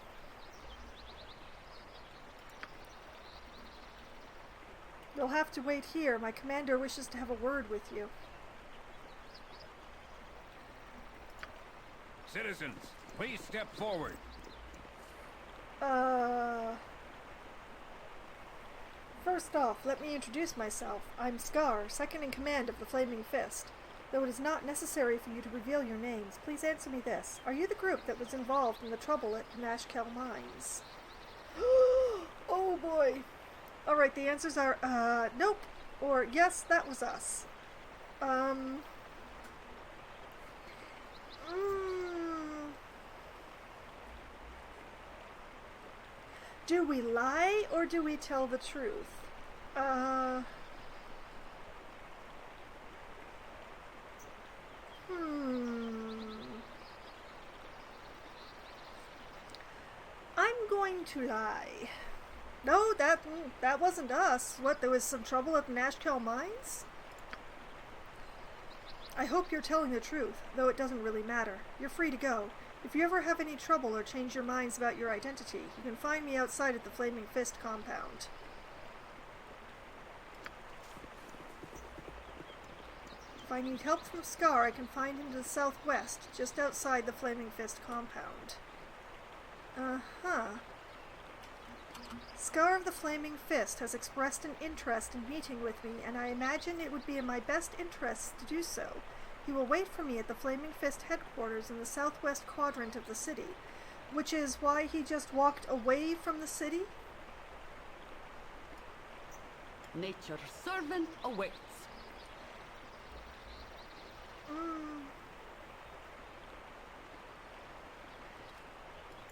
You'll have to wait here. My commander wishes to have a word with you. Citizens, please step forward. First off, let me introduce myself. I'm Scar, second in command of the Flaming Fist. Though it is not necessary for you to reveal your names, please answer me this. Are you the group that was involved in the trouble at the Nashkel mines? Oh boy. Alright, the answers are, nope, or yes, that was us. Do we lie, or do we tell the truth? I'm going to lie. No, that wasn't us. What, there was some trouble at the Nashkel mines? I hope you're telling the truth, though it doesn't really matter. You're free to go. If you ever have any trouble or change your minds about your identity, you can find me outside at the Flaming Fist compound. If I need help from Scar, I can find him to the southwest, just outside the Flaming Fist compound. Scar of the Flaming Fist has expressed an interest in meeting with me, and I imagine it would be in my best interests to do so. He will wait for me at the Flaming Fist headquarters in the southwest quadrant of the city, which is why he just walked away from the city? Nature's servant awaits.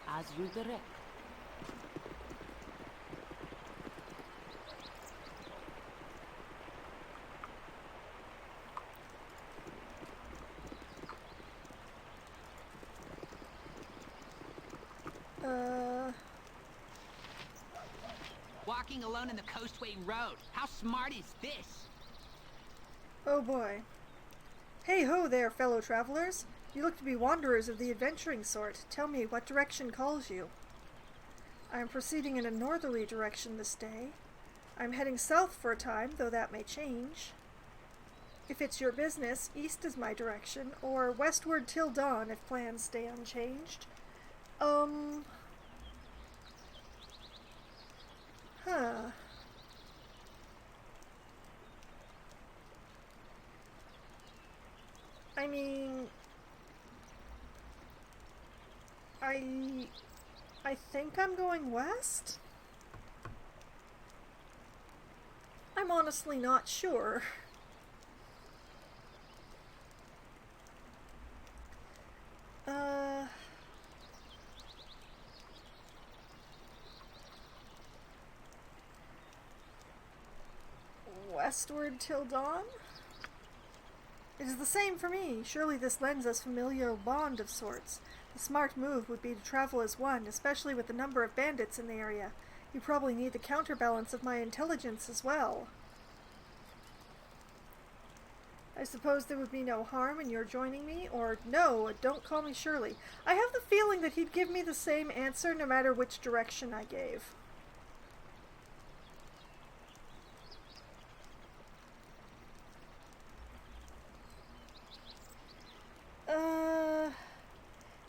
As you direct. Walking alone in the Coastway Road. How smart is this? Oh boy. Hey ho there, fellow travelers. You look to be wanderers of the adventuring sort. Tell me, what direction calls you? I am proceeding in a northerly direction this day. I'm heading south for a time, though that may change. If it's your business, east is my direction, or westward till dawn if plans stay unchanged. I mean, I think I'm going west? I'm honestly not sure. westward till dawn? It is the same for me. Surely this lends us familial bond of sorts. The smart move would be to travel as one, especially with the number of bandits in the area. You probably need the counterbalance of my intelligence as well. I suppose there would be no harm in your joining me, or no, don't call me Shirley. I have the feeling that he'd give me the same answer no matter which direction I gave.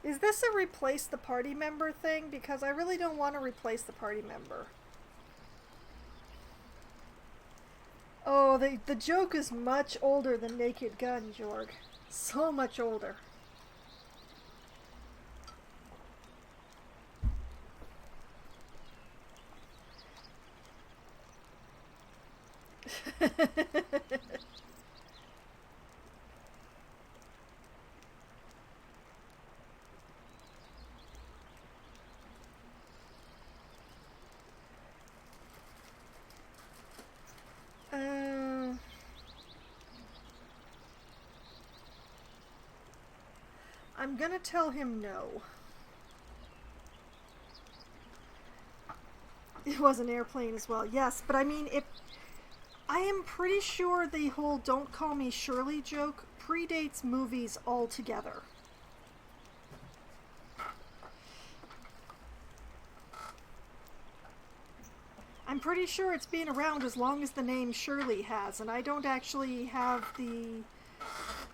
Is this a replace the party member thing? Because I really don't want to replace the party member. Oh, the joke is much older than Naked Gun, Jorg. So much older. I'm gonna tell him no. It was an airplane as well, yes, but I mean, I am pretty sure the whole "don't call me Shirley" joke predates movies altogether. I'm pretty sure it's been around as long as the name Shirley has, and I don't actually have the...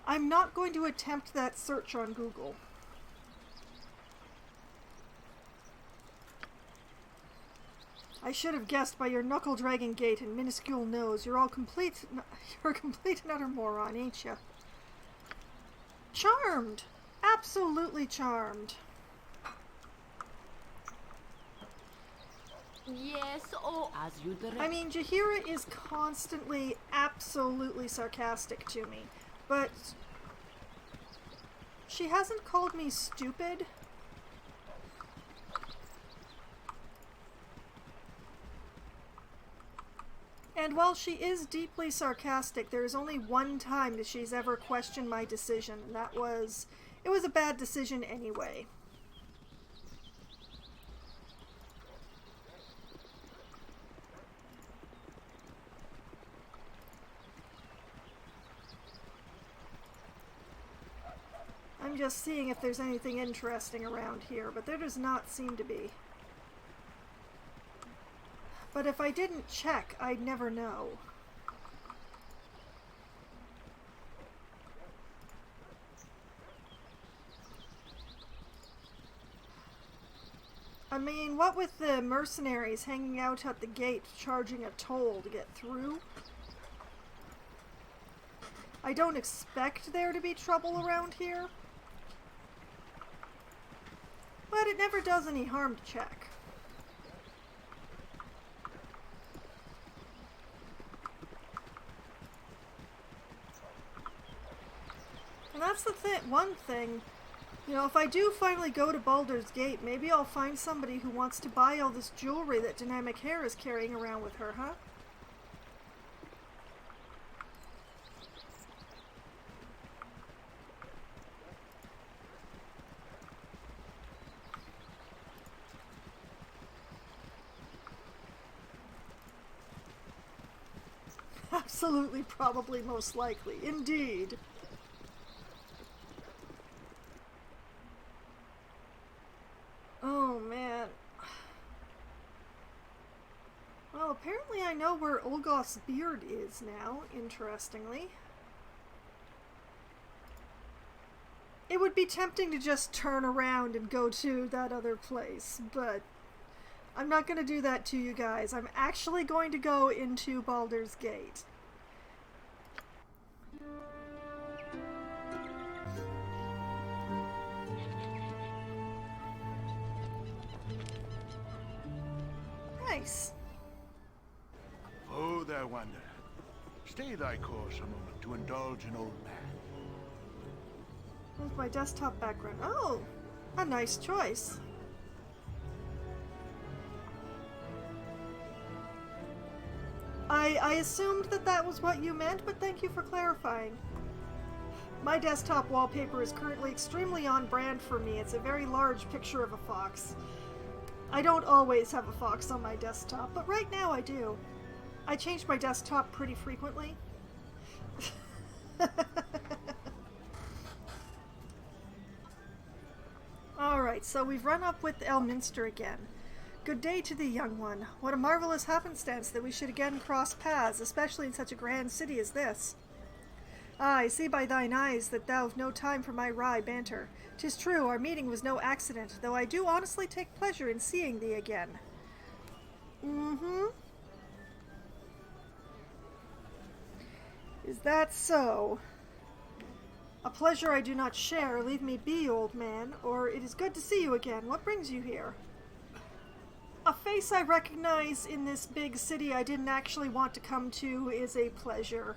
I'm not going to attempt that search on Google. I should have guessed by your knuckle-dragging gait and minuscule nose. You're a complete and utter moron, ain't you? Charmed! Absolutely charmed. Yes, oh, as you direct. I mean, Jaheira is constantly absolutely sarcastic to me, but she hasn't called me stupid. And while she is deeply sarcastic, there is only one time that she's ever questioned my decision, and it was a bad decision anyway. I'm just seeing if there's anything interesting around here, but there does not seem to be. But if I didn't check, I'd never know. I mean, what with the mercenaries hanging out at the gate charging a toll to get through? I don't expect there to be trouble around here. But it never does any harm to check. And that's the one thing, you know, if I do finally go to Baldur's Gate, maybe I'll find somebody who wants to buy all this jewelry that Dynamic Hair is carrying around with her, huh? Absolutely, probably, most likely. Indeed. Oh, man. Well, apparently I know where Olgoth's beard is now, interestingly. It would be tempting to just turn around and go to that other place, but I'm not going to do that to you guys. I'm actually going to go into Baldur's Gate. Nice. Oh, there, wanderer. Stay thy course a moment to indulge an old man. With my desktop background. Oh, a nice choice. I assumed that that was what you meant, but thank you for clarifying. My desktop wallpaper is currently extremely on brand for me. It's a very large picture of a fox. I don't always have a fox on my desktop, but right now I do. I change my desktop pretty frequently. Alright, so we've run up with Elminster again. Good day to thee, young one. What a marvelous happenstance that we should again cross paths, especially in such a grand city as this. Ah, I see by thine eyes that thou've no time for my wry banter. 'Tis true, our meeting was no accident, though I do honestly take pleasure in seeing thee again. Is that so? A pleasure I do not share. Leave me be, old man, or it is good to see you again. What brings you here? A face I recognize in this big city I didn't actually want to come to is a pleasure.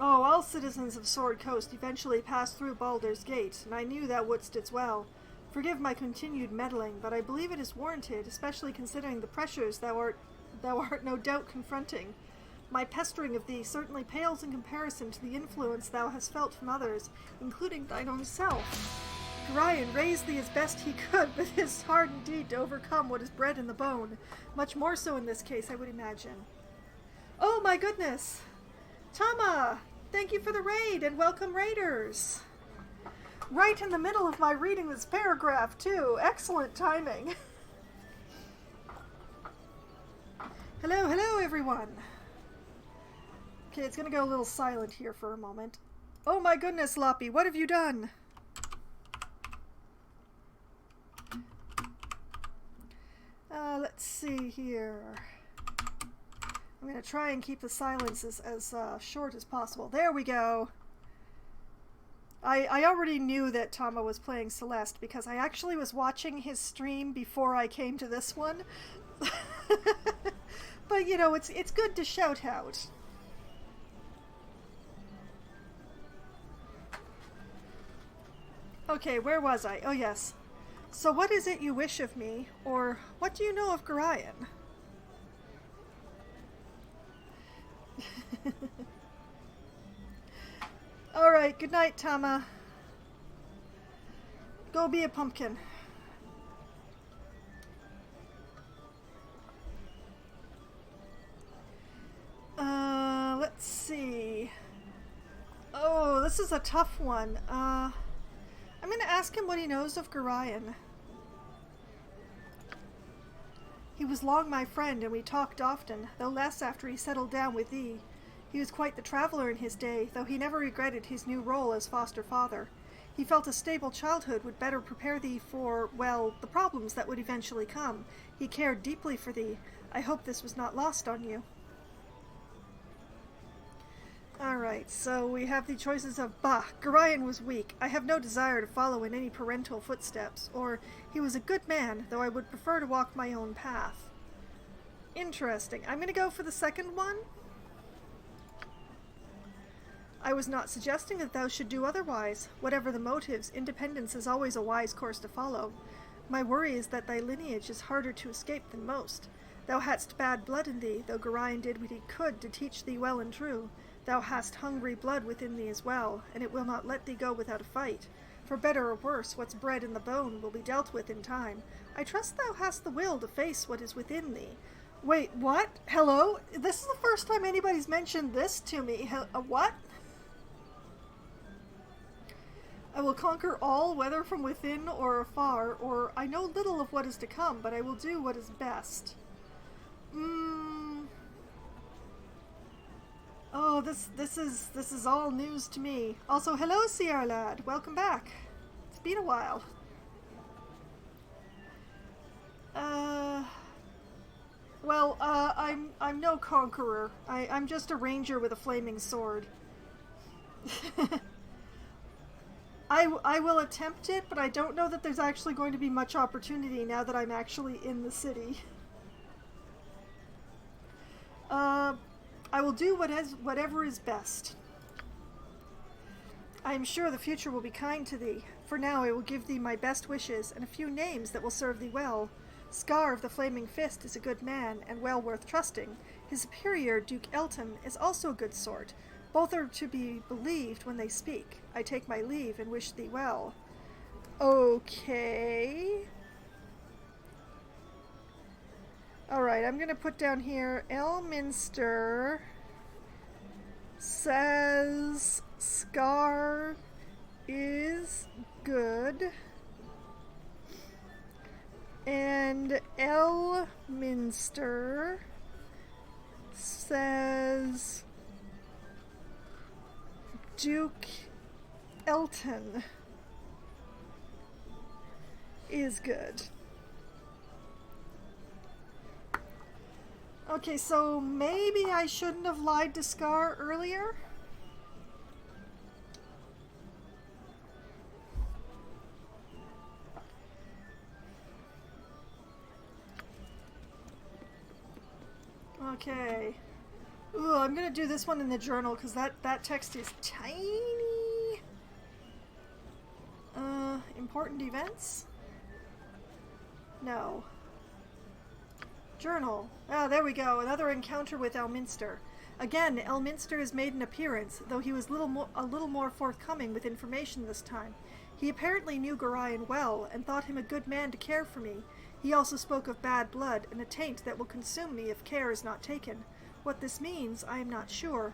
Oh, all citizens of Sword Coast eventually pass through Baldur's Gate, and I knew thou wouldst as well. Forgive my continued meddling, but I believe it is warranted, especially considering the pressures thou art no doubt confronting. My pestering of thee certainly pales in comparison to the influence thou hast felt from others, including thine own self. Gorion raised thee as best he could, but it is hard indeed to overcome what is bred in the bone. Much more so in this case, I would imagine. Oh my goodness! Tama! Thank you for the raid, and welcome raiders! Right in the middle of my reading this paragraph, too. Excellent timing. Hello, hello, everyone! Okay, it's gonna go a little silent here for a moment. Oh my goodness, Loppy, what have you done? Let's see here. I'm going to try and keep the silence as short as possible. There we go. I already knew that Tama was playing Celeste because I actually was watching his stream before I came to this one. But, you know, it's good to shout out. Okay, where was I? Oh, yes. So what is it you wish of me, or what do you know of Gorion? Alright, good night, Tama. Go be a pumpkin. Let's see. Oh, this is a tough one. I'm gonna ask him what he knows of Gorion. He was long my friend, and we talked often, though less after he settled down with thee. He was quite the traveler in his day, though he never regretted his new role as foster father. He felt a stable childhood would better prepare thee for, well, the problems that would eventually come. He cared deeply for thee. I hope this was not lost on you. Alright, so we have the choices of Bah, Gorion was weak. I have no desire to follow in any parental footsteps, or he was a good man, though I would prefer to walk my own path. Interesting. I'm going to go for the second one. I was not suggesting that thou should do otherwise. Whatever the motives, independence is always a wise course to follow. My worry is that thy lineage is harder to escape than most. Thou hadst bad blood in thee, though Gorion did what he could to teach thee well and true. Thou hast hungry blood within thee as well, and it will not let thee go without a fight. For better or worse, what's bred in the bone will be dealt with in time. I trust thou hast the will to face what is within thee. Wait, what? Hello? This is the first time anybody's mentioned this to me. What? I will conquer all, whether from within or afar, or I know little of what is to come, but I will do what is best. Oh, this is all news to me. Also, hello, CR lad. Welcome back. It's been a while. Well, I'm no conqueror. I'm just a ranger with a flaming sword. I will attempt it, but I don't know that there's actually going to be much opportunity now that I'm actually in the city. I will do whatever is best. I am sure the future will be kind to thee. For now I will give thee my best wishes and a few names that will serve thee well. Scar of the Flaming Fist is a good man and well worth trusting. His superior, Duke Elton, is also a good sort. Both are to be believed when they speak. I take my leave and wish thee well. Okay. Alright, I'm gonna put down here, Elminster says Scar is good. And Elminster says Duke Elton is good. Okay, so maybe I shouldn't have lied to Scar earlier? Okay. Ooh, I'm gonna do this one in the journal because that text is tiny. Important events? No. Journal. Ah, there we go. Another encounter with Elminster. Again, Elminster has made an appearance, though he was a little more forthcoming with information this time. He apparently knew Gorion well, and thought him a good man to care for me. He also spoke of bad blood, and a taint that will consume me if care is not taken. What this means, I am not sure.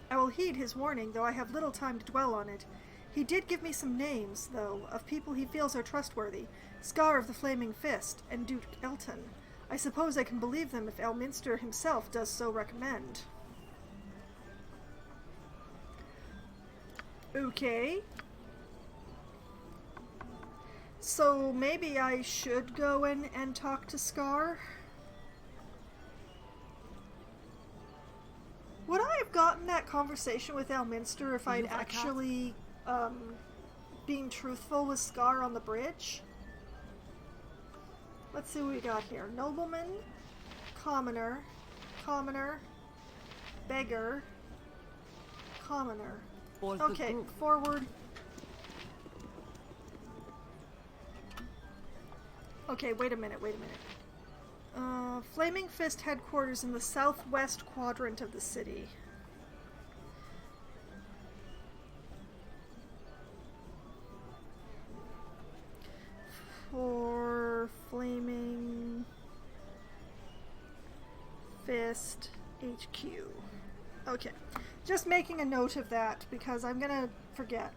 I will heed his warning, though I have little time to dwell on it. He did give me some names, though, of people he feels are trustworthy. Scar of the Flaming Fist, and Duke Elton. I suppose I can believe them if Elminster himself does so recommend. Okay. So maybe I should go in and talk to Scar? Would I have gotten that conversation with Elminster if I'd actually being truthful with Scar on the bridge? Let's see what we got here. Nobleman, commoner, beggar, commoner. Okay, forward. Okay, wait a minute. Flaming Fist headquarters in the southwest quadrant of the city. For Flaming Fist HQ. Okay, just making a note of that because I'm gonna forget.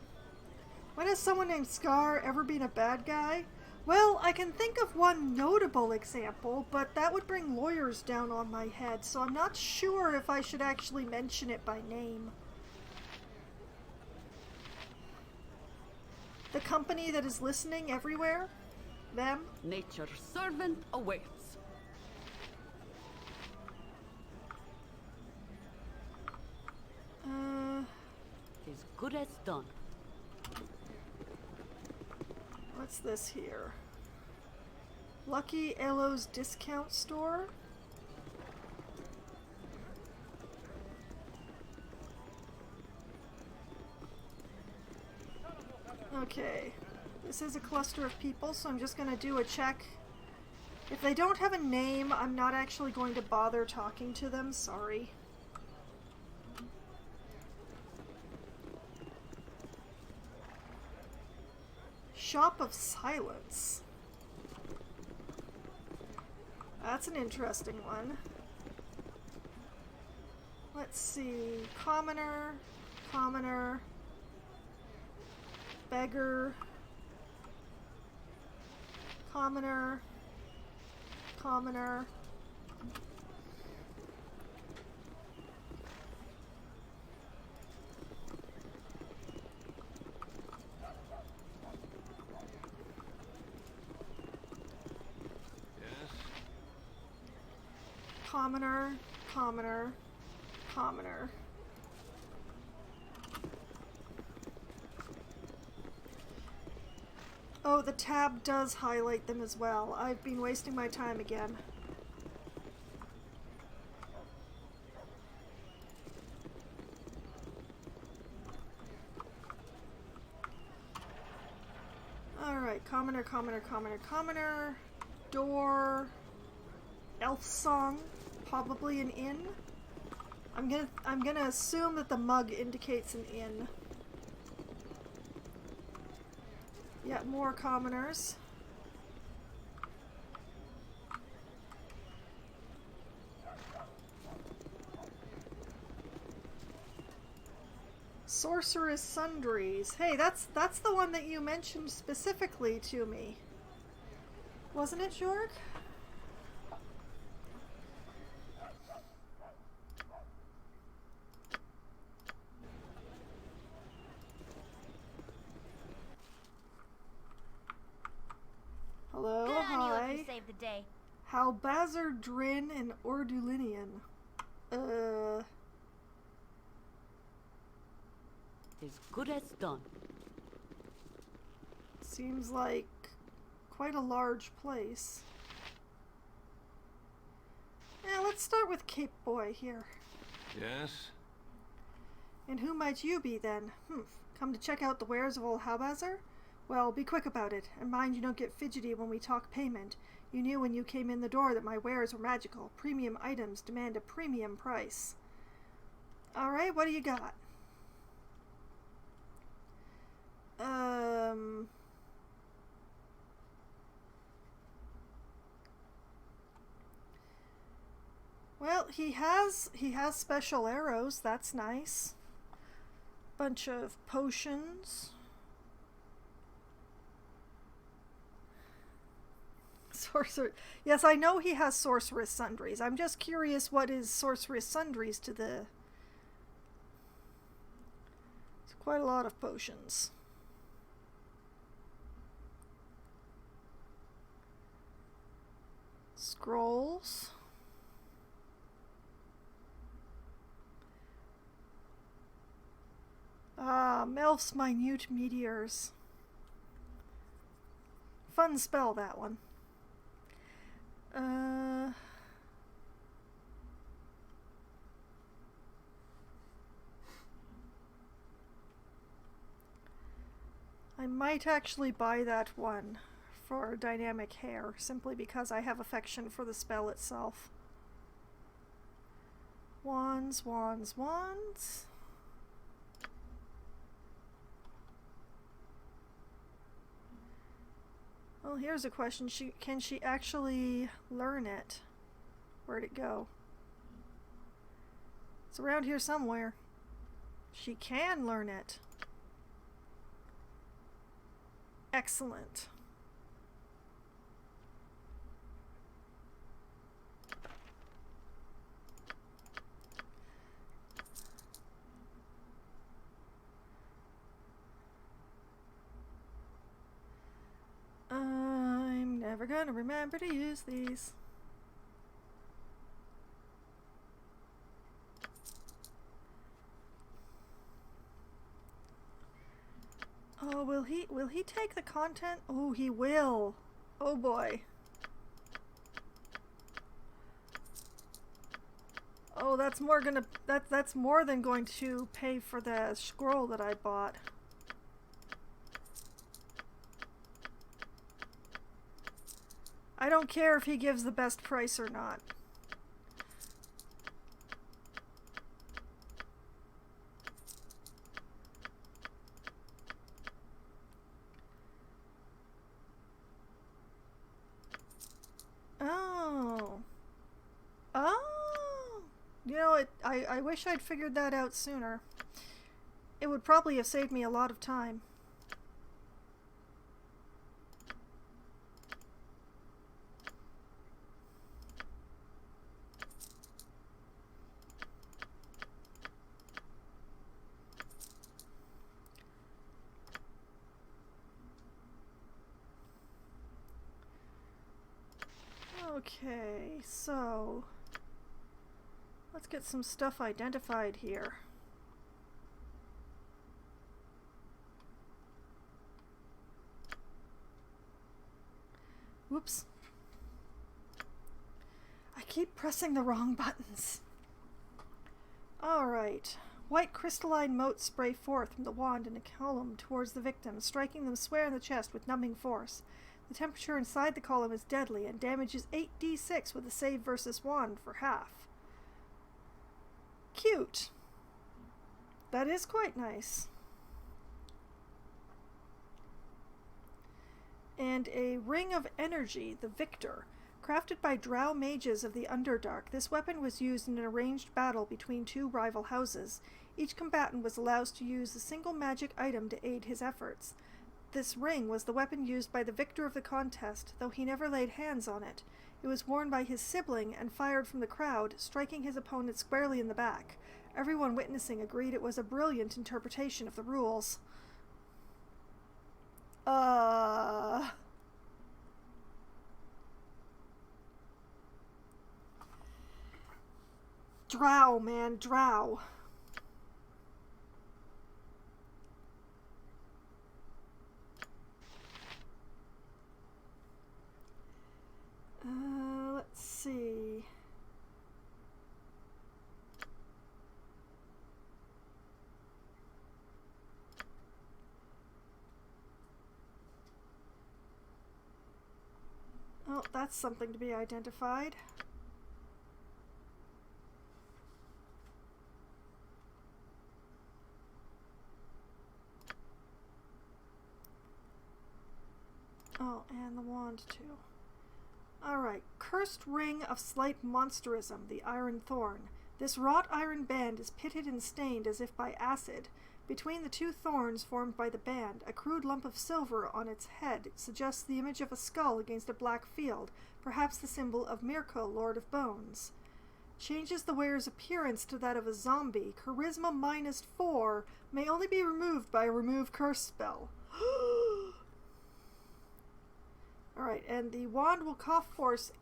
When has someone named Scar ever been a bad guy? Well, I can think of one notable example, but that would bring lawyers down on my head, so I'm not sure if I should actually mention it by name. The company that is listening everywhere? Them? Nature's servant awaits. As good as done. What's this here? Lucky Elo's discount store? Okay. This is a cluster of people, so I'm just going to do a check. If they don't have a name, I'm not actually going to bother talking to them. Sorry. Shop of Silence. That's an interesting one. Let's see. Commoner, beggar, commoner. Commoner. Oh, the tab does highlight them as well. I've been wasting my time again. Alright, commoner. door, elf song, probably an inn. I'm gonna assume that the mug indicates an inn. Yet more commoners. Sorceress Sundries. Hey, that's the one that you mentioned specifically to me. Wasn't it, Jorg? Hello, Good on you if hi. you saved the day. How Baldur, Drin, and Ordulinian. As good as done. Seems like quite a large place. Yeah, let's start with Cape Boy here. Yes? And who might you be then? Come to check out the wares of old Halbazar? Well, be quick about it, and mind you don't get fidgety when we talk payment. You knew when you came in the door that my wares were magical. Premium items demand a premium price. Alright, what do you got? Well, he has special arrows, that's nice. Bunch of potions. Sorcerer. Yes, I know he has Sorceress Sundries. I'm just curious what is Sorceress Sundries to the... It's quite a lot of potions. Scrolls. Ah, Melf's Minute Meteors. Fun spell, that one. I might actually buy that one for dynamic hair, simply because I have affection for the spell itself. Wands, wands, wands. Well, here's a question. Can she actually learn it? Where'd it go? It's around here somewhere. She can learn it. Excellent. I'm never gonna remember to use these. Oh, will he take the content? Oh, he will. Oh boy. Oh, that's more than going to pay for the scroll that I bought. I don't care if he gives the best price or not. Oh. Oh. You know, I wish I'd figured that out sooner. It would probably have saved me a lot of time. Okay, so let's get some stuff identified here. Whoops. I keep pressing the wrong buttons. Alright. White crystalline motes spray forth from the wand in a column towards the victim, striking them square in the chest with numbing force. The temperature inside the column is deadly and damages 8d6 with a save versus wand for half. Cute. That is quite nice. And a Ring of Energy, the Victor. Crafted by drow mages of the Underdark, this weapon was used in an arranged battle between two rival houses. Each combatant was allowed to use a single magic item to aid his efforts. This ring was the weapon used by the victor of the contest, though he never laid hands on it. It was worn by his sibling and fired from the crowd, striking his opponent squarely in the back. Everyone witnessing agreed it was a brilliant interpretation of the rules. Drow, man, drow. Let's see. Oh, that's something to be identified. Oh, and the wand too. Alright, Cursed Ring of Slight Monsterism, the Iron Thorn. This wrought iron band is pitted and stained as if by acid. Between the two thorns formed by the band, a crude lump of silver on its head suggests the image of a skull against a black field, perhaps the symbol of Mirko, Lord of Bones. Changes the wearer's appearance to that of a zombie. Charisma -4 may only be removed by a remove curse spell. Alright, and the wand will cough forth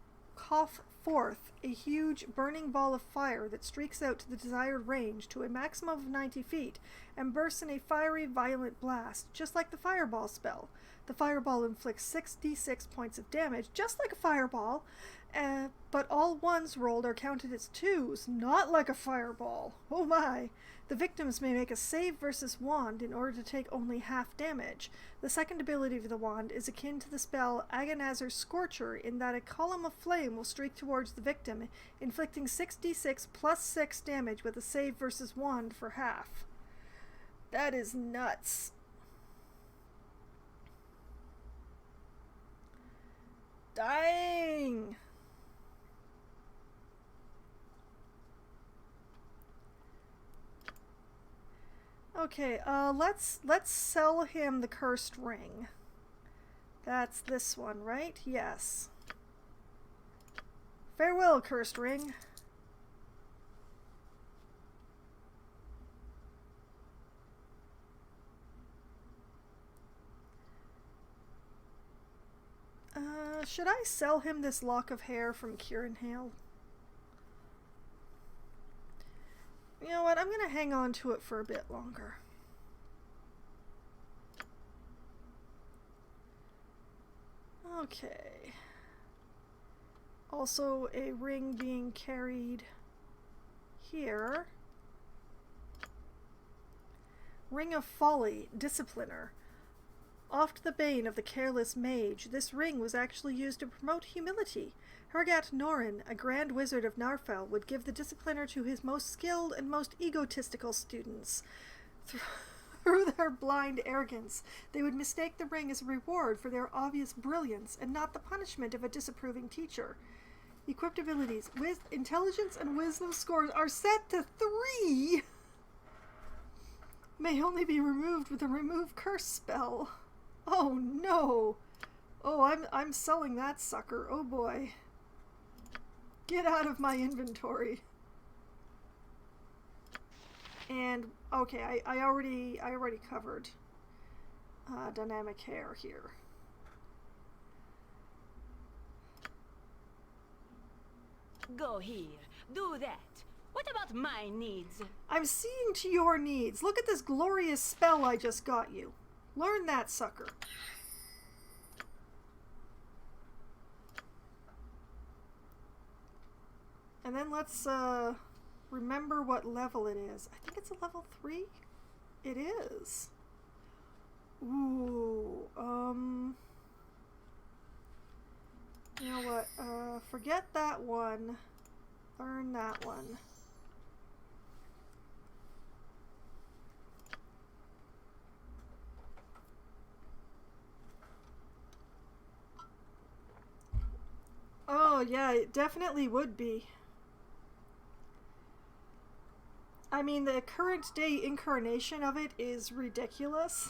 a huge burning ball of fire that streaks out to the desired range to a maximum of 90 feet and bursts in a fiery, violent blast, just like the fireball spell. The fireball inflicts 6d6 points of damage, just like a fireball, but all ones rolled are counted as 2s, not like a fireball. Oh my! The victims may make a save versus wand in order to take only half damage. The second ability of the wand is akin to the spell Agonizer's Scorcher in that a column of flame will streak towards the victim, inflicting 6d6 plus 6 damage with a save versus wand for half. That is nuts. Dang! Okay, let's sell him the cursed ring. That's this one, right? Yes. Farewell, cursed ring. Should I sell him this lock of hair from Kieranhale? You know what? I'm going to hang on to it for a bit longer. Okay. Also, a ring being carried here. Ring of Folly, Discipliner. Oft the bane of the careless mage, this ring was actually used to promote humility. Hergat Norin, a grand wizard of Narfell, would give the discipliner to his most skilled and most egotistical students. Through their blind arrogance, they would mistake the ring as a reward for their obvious brilliance and not the punishment of a disapproving teacher. Equipped abilities with intelligence and wisdom scores are set to 3. May only be removed with a remove curse spell. Oh no! Oh, I'm selling that sucker. Oh boy. Get out of my inventory. And okay, I already covered dynamic hair here. Go here. Do that. What about my needs? I'm seeing to your needs. Look at this glorious spell I just got you. Learn that, sucker. And then let's remember what level it is. I think it's a level 3? It is. Ooh, You know what? Forget that one. Burn that one. Oh, yeah, it definitely would be. I mean, the current day incarnation of it is ridiculous.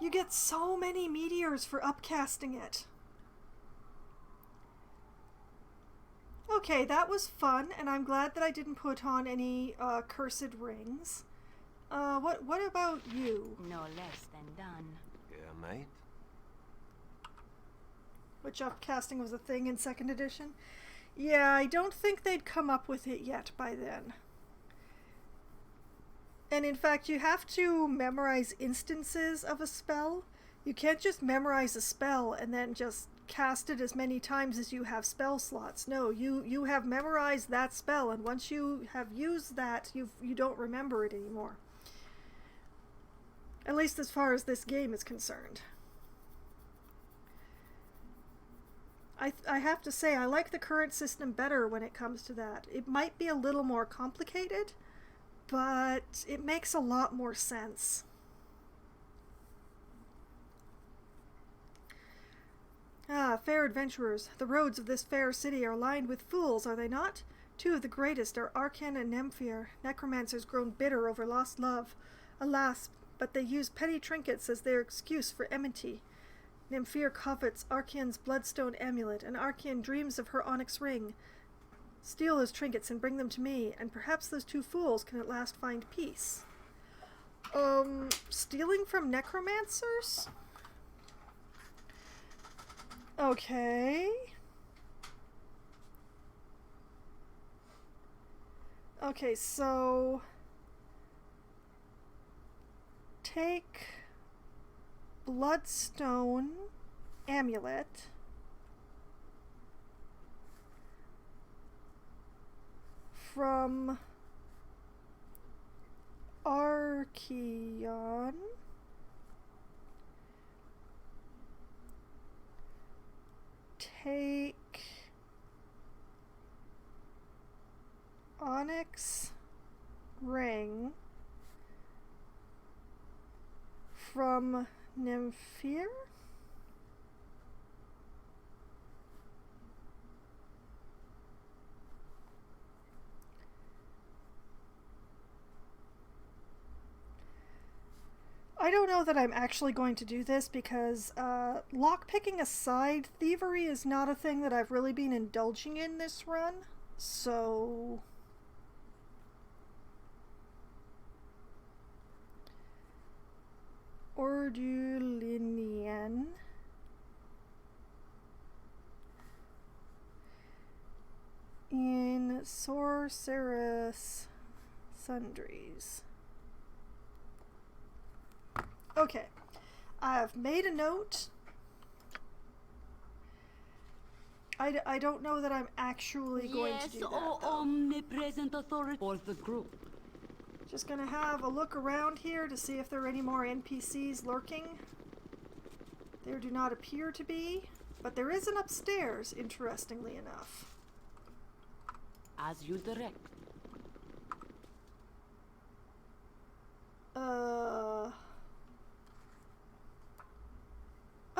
You get so many meteors for upcasting it. Okay, that was fun, and I'm glad that I didn't put on any cursed rings. What about you? No less than done. Yeah, mate. Which upcasting was a thing in 2nd edition? Yeah, I don't think they'd come up with it yet by then. And in fact, you have to memorize instances of a spell. You can't just memorize a spell and then just cast it as many times as you have spell slots. No, you have memorized that spell, and once you have used that, you don't remember it anymore. At least as far as this game is concerned. I have to say, I like the current system better when it comes to that. It might be a little more complicated, but it makes a lot more sense. Ah, fair adventurers, the roads of this fair city are lined with fools, are they not? 2 of the greatest are Arcan and Nemphir, necromancers grown bitter over lost love. Alas, but they use petty trinkets as their excuse for enmity. Nemphir covets Arcan's bloodstone amulet, and Arcan dreams of her onyx ring. Steal those trinkets and bring them to me, and perhaps those 2 fools can at last find peace. Stealing from necromancers? Okay. Okay, so take bloodstone amulet, from Archeon, take onyx ring from Nemphir? I don't know that I'm actually going to do this because lockpicking aside, thievery is not a thing that I've really been indulging in this run, so Ordulinian. In Sorceress Sundries. Okay, I've made a note. I don't know that I'm actually going to do that, though. Omnipresent authority for the group. Just gonna have a look around here to see if there are any more NPCs lurking. There do not appear to be, but there is an upstairs, interestingly enough. As you direct.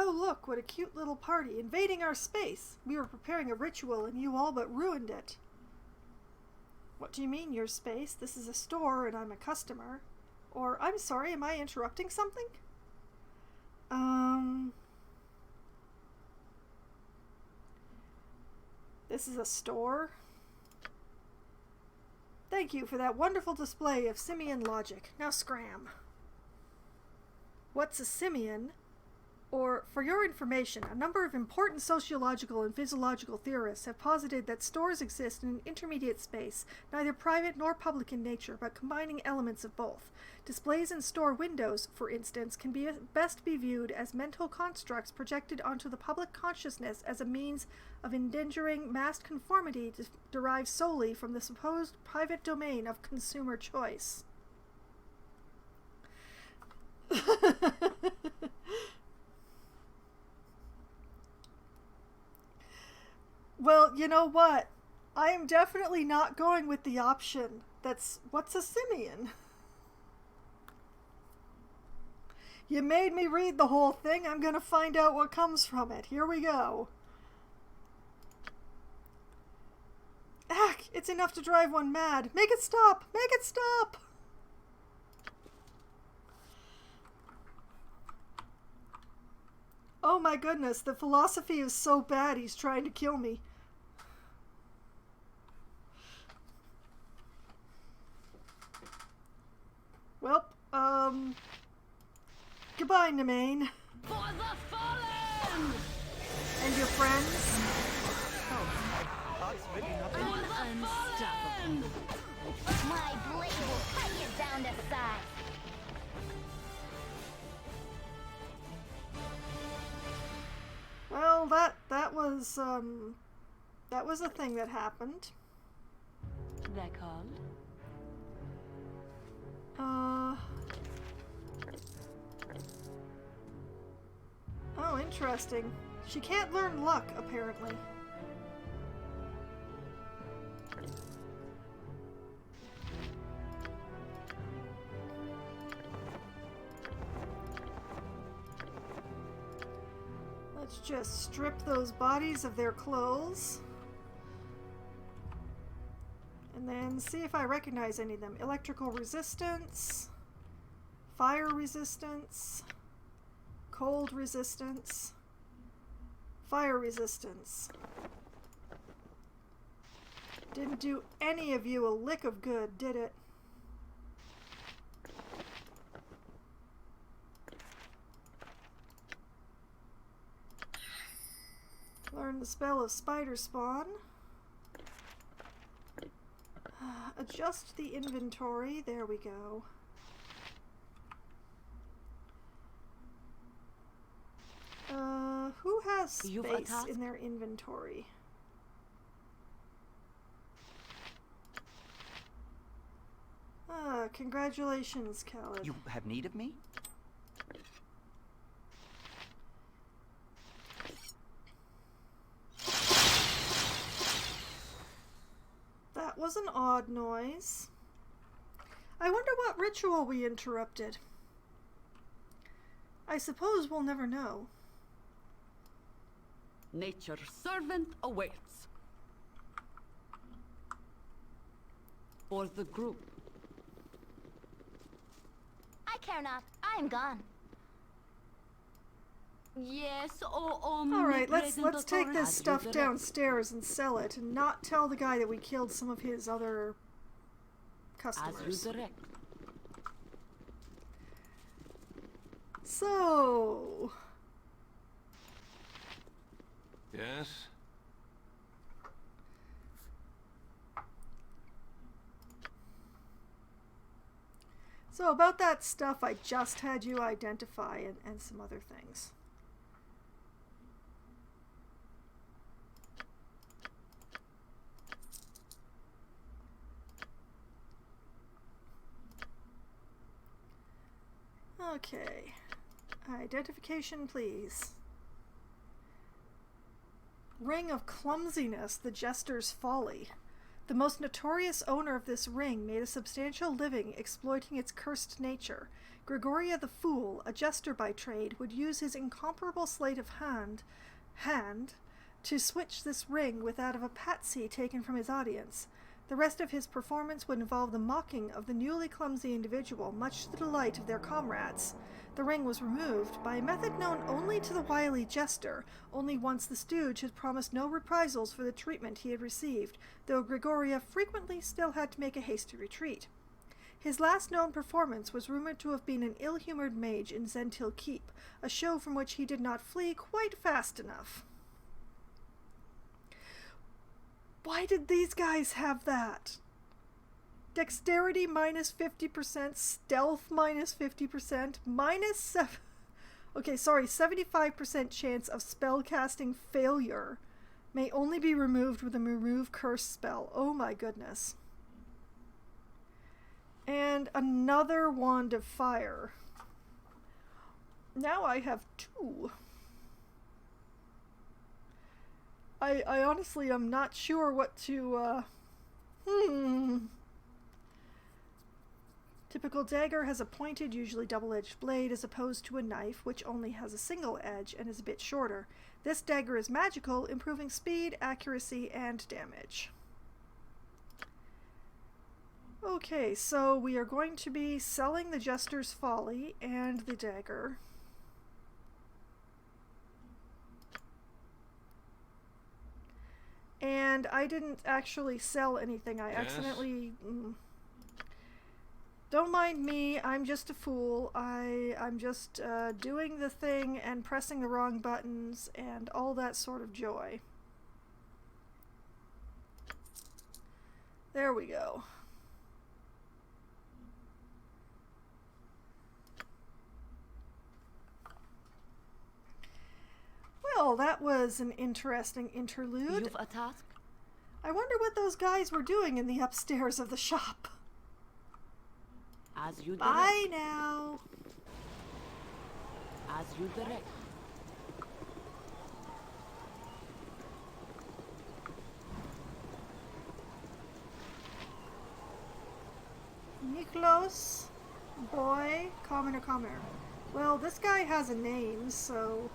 Oh, look, what a cute little party, invading our space. We were preparing a ritual and you all but ruined it. What do you mean, your space? This is a store and I'm a customer. Or, I'm sorry, am I interrupting something? This is a store? Thank you for that wonderful display of simian logic. Now scram. What's a simian? Or, for your information, a number of important sociological and physiological theorists have posited that stores exist in an intermediate space, neither private nor public in nature, but combining elements of both. Displays in store windows, for instance, can best be viewed as mental constructs projected onto the public consciousness as a means of endangering mass conformity derived solely from the supposed private domain of consumer choice. Well, you know what? I am definitely not going with the option that's, what's a simian? You made me read the whole thing. I'm gonna find out what comes from it. Here we go. Ack, it's enough to drive one mad. Make it stop! Make it stop! Oh my goodness, the philosophy is so bad he's trying to kill me. Well, goodbye, Nemain. For the fallen! And your friends? Thoughts really nothing. Unstoppable. My blade will cut you down to size. Well, that was a thing that happened. That called? Oh, interesting. She can't learn luck, apparently. Let's just strip those bodies of their clothes. And then see if I recognize any of them. Electrical resistance, fire resistance, cold resistance, fire resistance. Didn't do any of you a lick of good, did it? Learn the spell of spider spawn. Adjust the inventory. There we go. Who has space in their inventory? Congratulations, Khaled. You have need of me? That was an odd noise. I wonder what ritual we interrupted. I suppose we'll never know. Nature's servant awaits. For the group. I care not. I am gone. Yes, oh, all right, let's take this stuff downstairs and sell it, and not tell the guy that we killed some of his other customers. As you direct. So, Yes? so about that stuff I just had you identify and some other things. Okay. Identification, please. Ring of Clumsiness, the Jester's Folly. The most notorious owner of this ring made a substantial living exploiting its cursed nature. Gregoria the Fool, a jester by trade, would use his incomparable sleight of hand to switch this ring with that of a patsy taken from his audience. The rest of his performance would involve the mocking of the newly clumsy individual, much to the delight of their comrades. The ring was removed by a method known only to the wily jester. Only once the stooge had promised no reprisals for the treatment he had received, though Gregoria frequently still had to make a hasty retreat. His last known performance was rumored to have been an ill-humored mage in Zentil Keep, a show from which he did not flee quite fast enough. Why did these guys have that? Dexterity minus 50%, stealth minus 50%, minus 75% chance of spellcasting failure. May only be removed with a remove curse spell. Oh my goodness. And another wand of fire. Now I have 2. I honestly am not sure what to, Typical dagger has a pointed, usually double-edged blade as opposed to a knife, which only has a single edge and is a bit shorter. This dagger is magical, improving speed, accuracy, and damage. Okay, so we are going to be selling the Jester's Folly and the dagger. And I didn't actually sell anything. I accidentally... Don't mind me, I'm just a fool. I'm just doing the thing and pressing the wrong buttons and all that sort of joy. There we go. Well, that was an interesting interlude. You've a task? I wonder what those guys were doing in the upstairs of the shop. As you direct. Bye now. As you direct. Niklos, boy, commoner. Well, this guy has a name, so...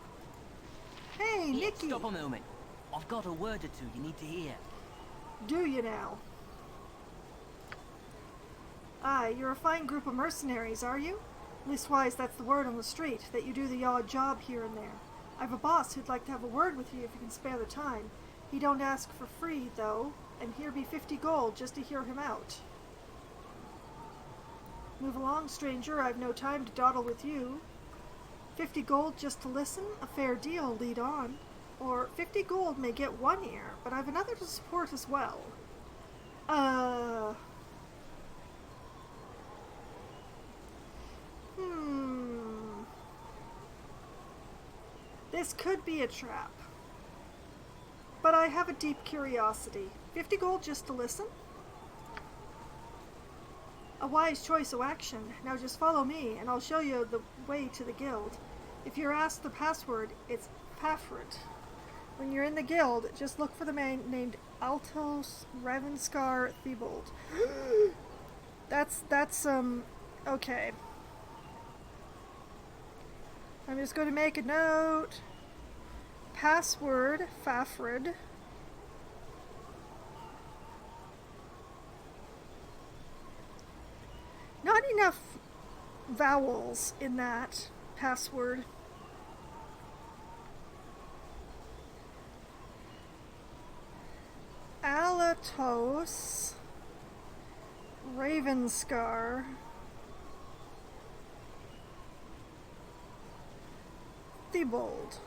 Hey, Nikki! Stop a moment. I've got a word or two you need to hear. Do you now? Aye, you're a fine group of mercenaries, are you? Leastwise, that's the word on the street, that you do the odd job here and there. I've a boss who'd like to have a word with you if you can spare the time. He don't ask for free, though, and here be 50 gold just to hear him out. Move along, stranger, I've no time to dawdle with you. 50 gold just to listen? A fair deal, lead on. Or 50 gold may get one ear, but I've another to support as well. This could be a trap. But I have a deep curiosity. 50 gold just to listen? A wise choice of action. Now just follow me, and I'll show you the way to the guild. If you're asked the password, it's Pafrit. When you're in the guild, just look for the man named Altos Ravenskar Thibault. That's okay. I'm just going to make a note. Password, Fafrid. Not enough vowels in that password. Alatos Ravenskar Thibault.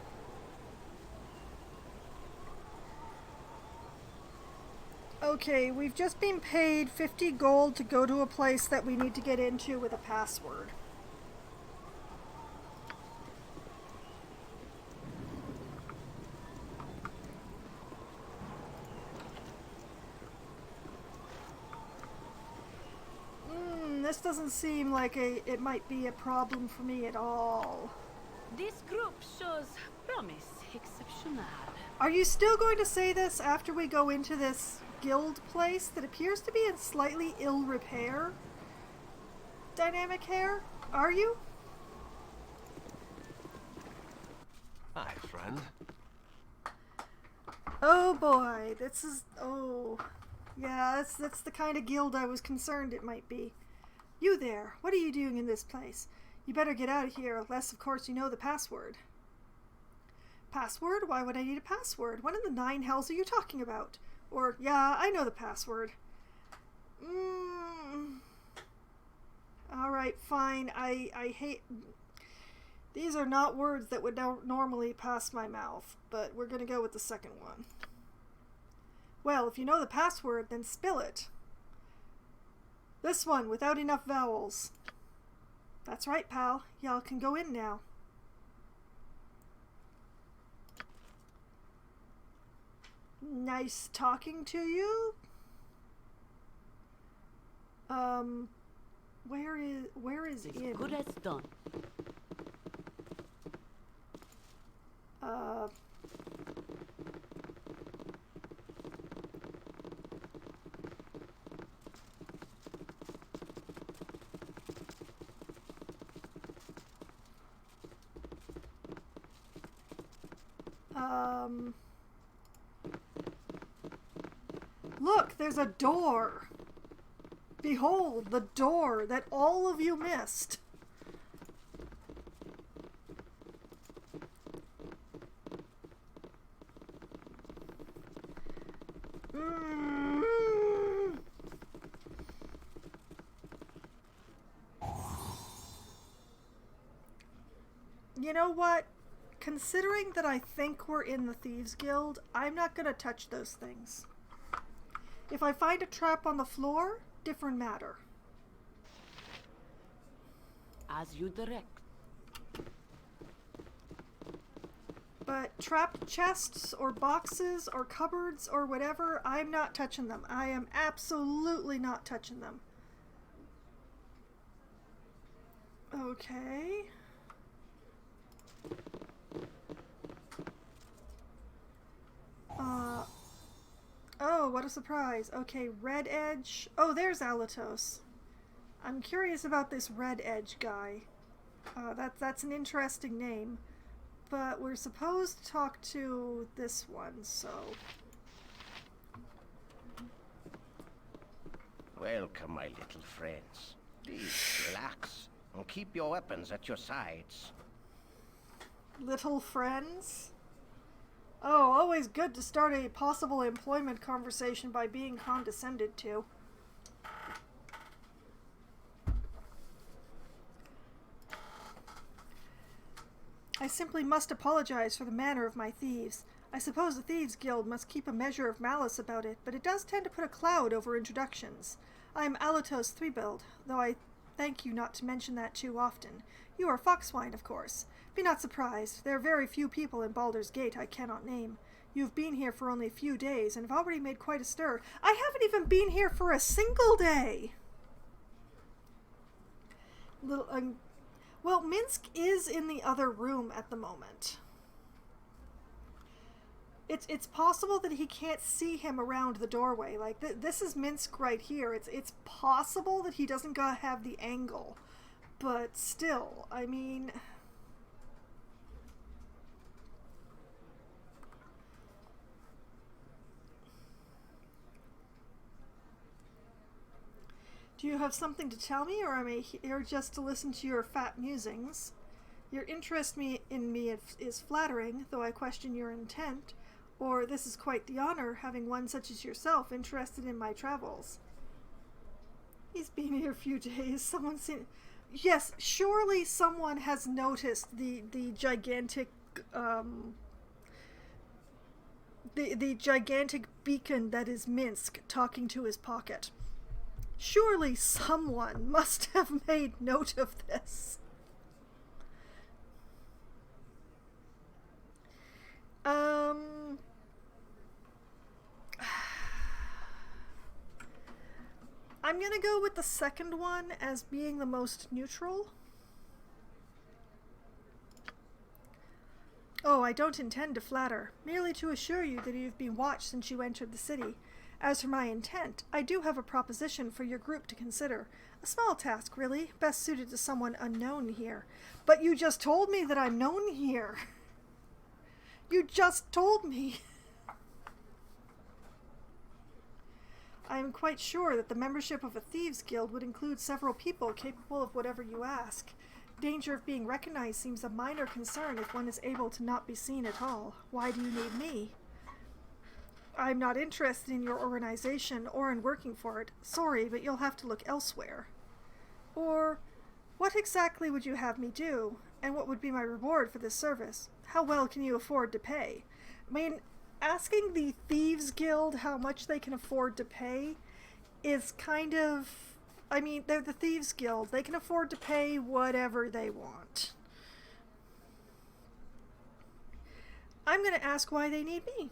Okay, we've just been paid 50 gold to go to a place that we need to get into with a password. This doesn't seem like it might be a problem for me at all. This group shows promise exceptional. Are you still going to say this after we go into this guild place that appears to be in slightly ill repair? Dynamic hair? Are you? Hi, friend. Oh boy, this is... oh. Yeah, that's the kind of guild I was concerned it might be. You there, what are you doing in this place? You better get out of here, unless of course you know the password. Password? Why would I need a password? What in the nine hells are you talking about? Or, yeah, I know the password. Alright, fine. I hate... These are not words that would normally pass my mouth, but we're gonna go with the second one. Well, if you know the password, then spill it. This one, without enough vowels. That's right, pal. Y'all can go in now. Nice talking to you. Where is in? Good as done. Look, there's a door. Behold, the door that all of you missed. You know what? Considering that I think we're in the Thieves Guild, I'm not going to touch those things. If I find a trap on the floor, different matter. As you direct. But trapped chests or boxes or cupboards or whatever, I'm not touching them. I am absolutely not touching them. Okay. Oh, what a surprise. Okay, Red Edge. Oh, there's Alatos. I'm curious about this Red Edge guy. That's an interesting name. But we're supposed to talk to this one, so... Welcome, my little friends. Please, relax and keep your weapons at your sides. Little friends? Oh, always good to start a possible employment conversation by being condescended to. I simply must apologize for the manner of my thieves. I suppose the Thieves Guild must keep a measure of malice about it, but it does tend to put a cloud over introductions. I am Alatos Threebuild, though I thank you not to mention that too often. You are Foxwine, of course. Be not surprised. There are very few people in Baldur's Gate I cannot name. You have been here for only a few days and have already made quite a stir. I haven't even been here for a single day! Well, Minsk is in the other room at the moment. It's possible that he can't see him around the doorway. Like, this is Minsk right here. It's possible that he doesn't have the angle. But still, I mean... Do you have something to tell me, or am I here just to listen to your fat musings? Your interest in me is flattering, though I question your intent. Or this is quite the honor, having one such as yourself interested in my travels. He's been here a few days. Someone's seen... Yes, surely someone has noticed the gigantic... The gigantic beacon that is Minsk talking to his pocket. Surely someone must have made note of this. I'm gonna go with the second one as being the most neutral. Oh, I don't intend to flatter, merely to assure you that you've been watched since you entered the city. As for my intent, I do have a proposition for your group to consider. A small task, really, best suited to someone unknown here. But you just told me that I'm known here. You just told me. I am quite sure that the membership of a thieves' guild would include several people capable of whatever you ask. Danger of being recognized seems a minor concern if one is able to not be seen at all. Why do you need me? I'm not interested in your organization or in working for it. Sorry, but you'll have to look elsewhere. Or, what exactly would you have me do? And what would be my reward for this service? How well can you afford to pay? I mean, asking the Thieves Guild how much they can afford to pay is kind of... I mean, they're the Thieves Guild. They can afford to pay whatever they want. I'm going to ask why they need me.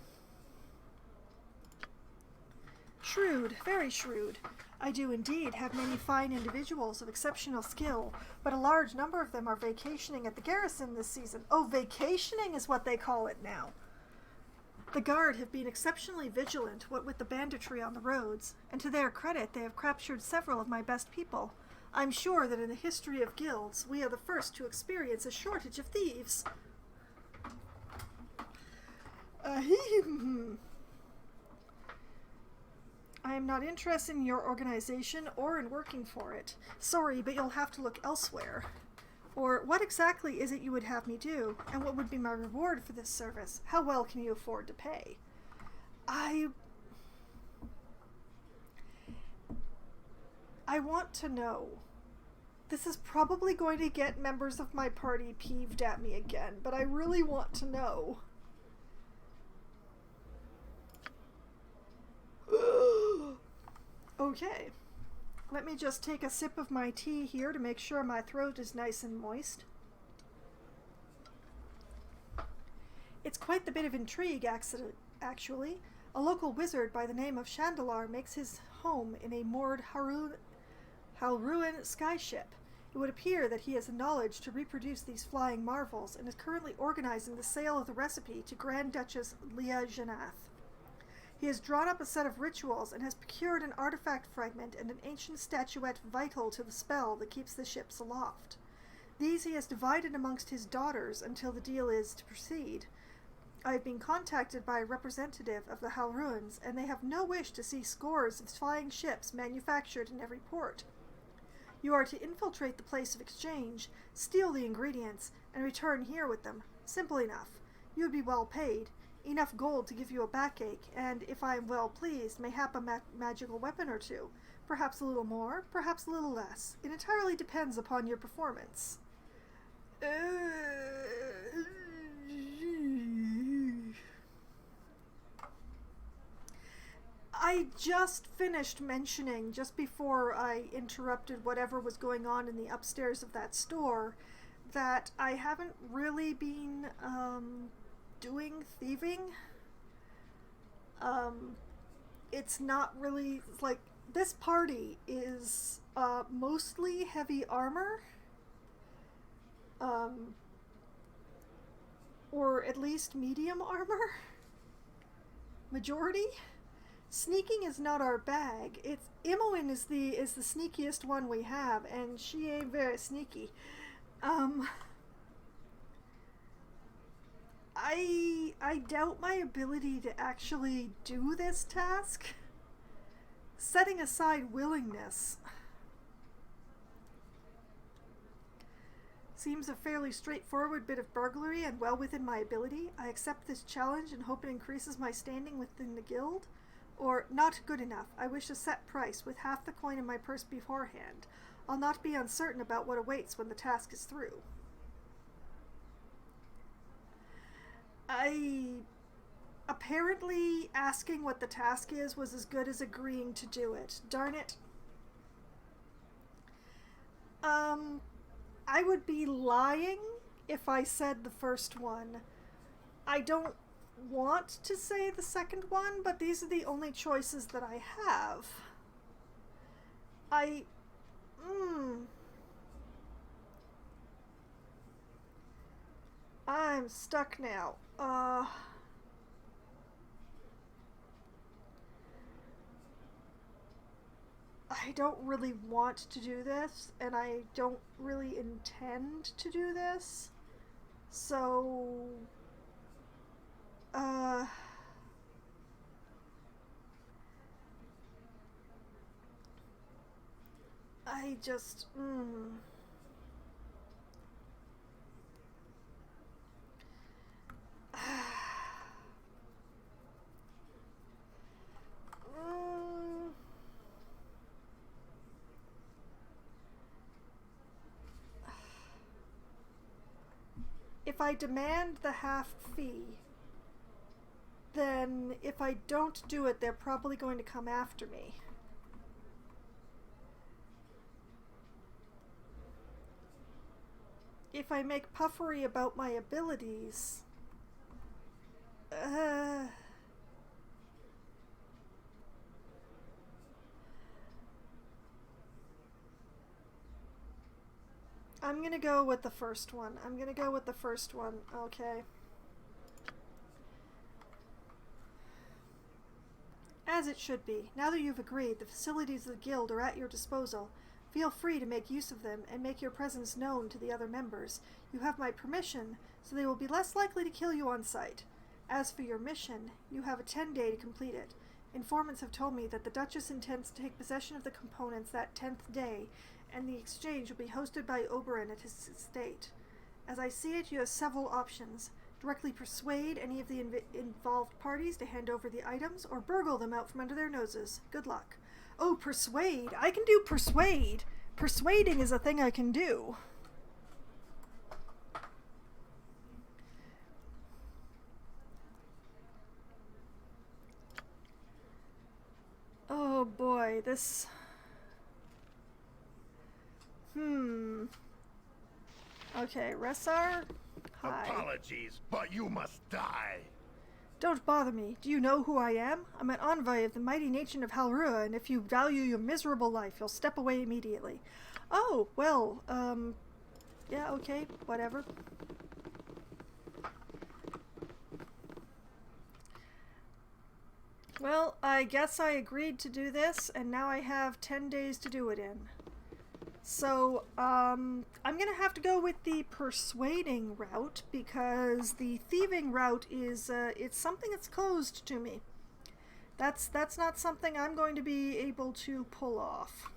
Shrewd, very shrewd. I do indeed have many fine individuals of exceptional skill, but a large number of them are vacationing at the garrison this season. Oh, vacationing is what they call it now. The guard have been exceptionally vigilant, what with the banditry on the roads, and to their credit they have captured several of my best people. I'm sure that in the history of guilds, we are the first to experience a shortage of thieves. I am not interested in your organization or in working for it. Sorry, but you'll have to look elsewhere. Or what exactly is it you would have me do, and what would be my reward for this service? How well can you afford to pay? I want to know. This is probably going to get members of my party peeved at me again, but I really want to know. Okay. Let me just take a sip of my tea here to make sure my throat is nice and moist. It's quite the bit of intrigue, actually. A local wizard by the name of Chandalar makes his home in a moored Halruan skyship. It would appear that he has the knowledge to reproduce these flying marvels and is currently organizing the sale of the recipe to Grand Duchess Leah Janath. He has drawn up a set of rituals and has procured an artifact fragment and an ancient statuette vital to the spell that keeps the ships aloft. These he has divided amongst his daughters until the deal is to proceed. I have been contacted by a representative of the Halruans, and they have no wish to see scores of flying ships manufactured in every port. You are to infiltrate the place of exchange, steal the ingredients, and return here with them. Simple enough. You would be well paid. Enough gold to give you a backache, and if I am well pleased, mayhap a magical weapon or two. Perhaps a little more, perhaps a little less. It entirely depends upon your performance. I just finished mentioning, just before I interrupted whatever was going on in the upstairs of that store, that I haven't really been, doing thieving. It's not really, like, this party is mostly heavy armor, or at least medium armor, majority. Sneaking is not our bag. It's Imoen is the sneakiest one we have, and she ain't very sneaky. I doubt my ability to actually do this task. Setting aside willingness. Seems a fairly straightforward bit of burglary and well within my ability. I accept this challenge and hope it increases my standing within the guild. Or, not good enough. I wish a set price with half the coin in my purse beforehand. I'll not be uncertain about what awaits when the task is through. Apparently, asking what the task is was as good as agreeing to do it. Darn it. I would be lying if I said the first one. I don't want to say the second one, but these are the only choices that I have. I'm stuck now. I don't really want to do this, and I don't really intend to do this. So, I just, if I demand the half fee, then if I don't do it, they're probably going to come after me. If I make puffery about my abilities, I'm gonna go with the first one. Okay. As it should be. Now that you've agreed, the facilities of the guild are at your disposal. Feel free to make use of them and make your presence known to the other members. You have my permission, so they will be less likely to kill you on sight. As for your mission, you have a 10-day to complete it. Informants have told me that the Duchess intends to take possession of the components that 10th day, and the exchange will be hosted by Oberyn at his estate. As I see it, you have several options. Directly persuade any of the involved parties to hand over the items, or burgle them out from under their noses. Good luck. Oh, persuade! I can do persuade! Persuading is a thing I can do. Oh boy, this... Okay, Ressar? Hi. Apologies, but you must die. Don't bother me. Do you know who I am? I'm an envoy of the mighty nation of Halrua, and if you value your miserable life, you'll step away immediately. Oh, well, yeah, okay, whatever. Well, I guess I agreed to do this, and now I have 10 days to do it in. So, I'm gonna have to go with the persuading route, because the thieving route is, it's something that's closed to me. That's not something I'm going to be able to pull off.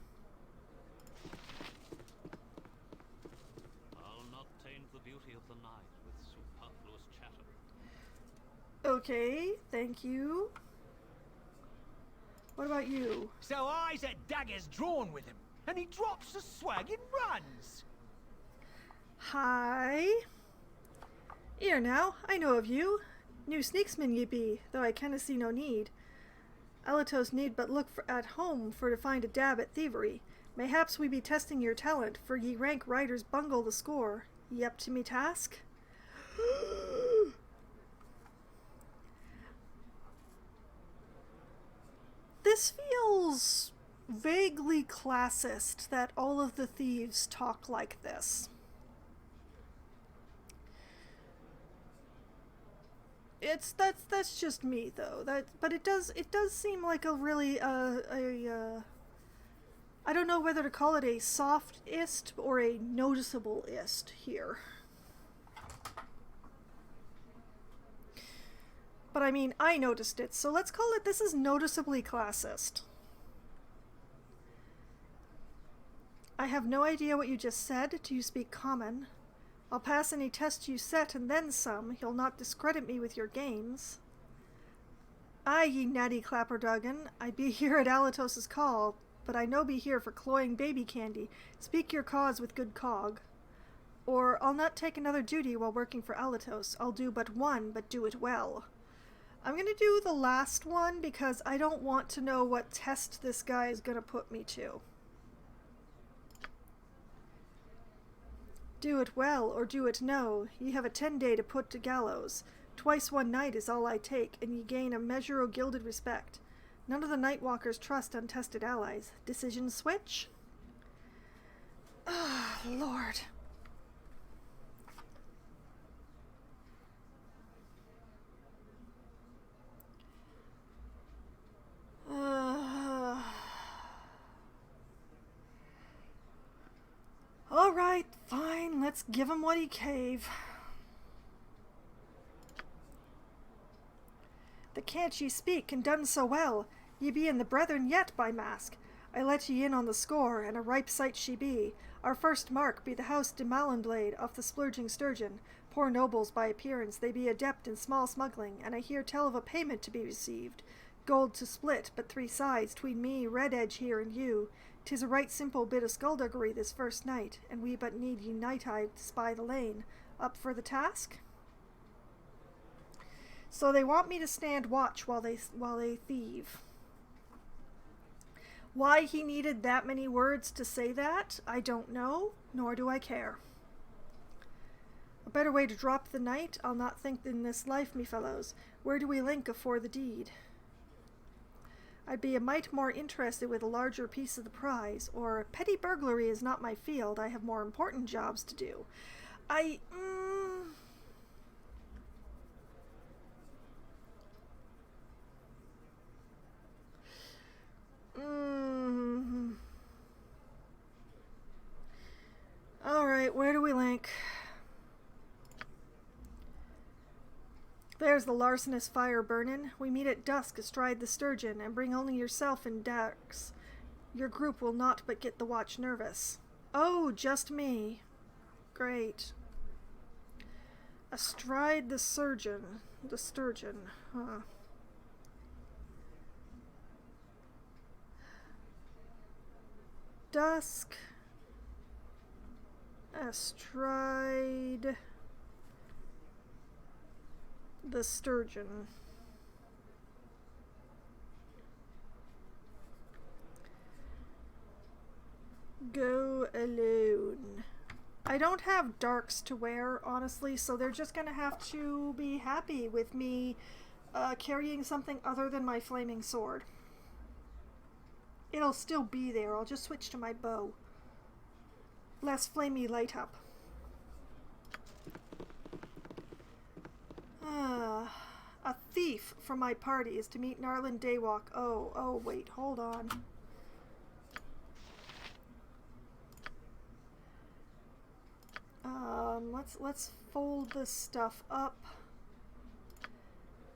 I'll not taint the beauty of the night with superfluous chatter. Okay, thank you. What about you? So eyes at daggers drawn with him, and he drops the swag and runs. Hi. Here now, I know of you. New sneaksman ye be, though I canna see no need. Alatos need but look at home for to find a dab at thievery. Mayhaps we be testing your talent, for ye rank riders bungle the score. Ye up to me task? This feels vaguely classist that all of the thieves talk like this. That's just me though. But it does seem like a really I don't know whether to call it a soft-ist or a noticeable-ist here. But I mean, I noticed it, so let's call it this is noticeably classist. I have no idea what you just said. Do you speak common? I'll pass any test you set and then some. You'll not discredit me with your games. Aye, ye natty clapperdoggin, I be here at Alatos's call, but I no be here for cloying baby candy. Speak your cause with good cog. Or I'll not take another duty while working for Alatos. I'll do but one, but do it well. I'm gonna do the last one because I don't want to know what test this guy is gonna put me to. Do it well, or do it no. Ye have a 10-day to put to gallows. Twice one night is all I take, and ye gain a measure o' gilded respect. None of the Nightwalkers trust untested allies. Decision switch? Ah, Lord. Alright, fine, let's give him what he cave. The can't ye speak, and done so well. Ye be in the brethren yet, by mask. I let ye in on the score, and a ripe sight she be. Our first mark be the house de Malinblade off the splurging sturgeon. Poor nobles by appearance, they be adept in small smuggling, and I hear tell of a payment to be received. Gold to split, but 3 sides, tween me, Red Edge here, and you. 'Tis a right simple bit of skullduggery this first night, and we but need ye night-eye to spy the lane. Up for the task? So they want me to stand watch while they thieve. Why he needed that many words to say that, I don't know, nor do I care. A better way to drop the night, I'll not think in this life, me fellows. Where do we link afore the deed? I'd be a mite more interested with a larger piece of the prize, or petty burglary is not my field. I have more important jobs to do. Alright, where do we link? There's the larcenous fire burnin'. We meet at dusk astride the sturgeon, and bring only yourself and Dax. Your group will not but get the watch nervous. Oh, just me. Great. Astride the sturgeon. Huh. Dusk. Astride the sturgeon. Go alone. I don't have darks to wear, honestly, so they're just gonna have to be happy with me carrying something other than my flaming sword. It'll still be there. I'll just switch to my bow. Less flamey light up. A thief from my party is to meet Narlin Daywalk. Oh, wait, hold on. Let's fold this stuff up.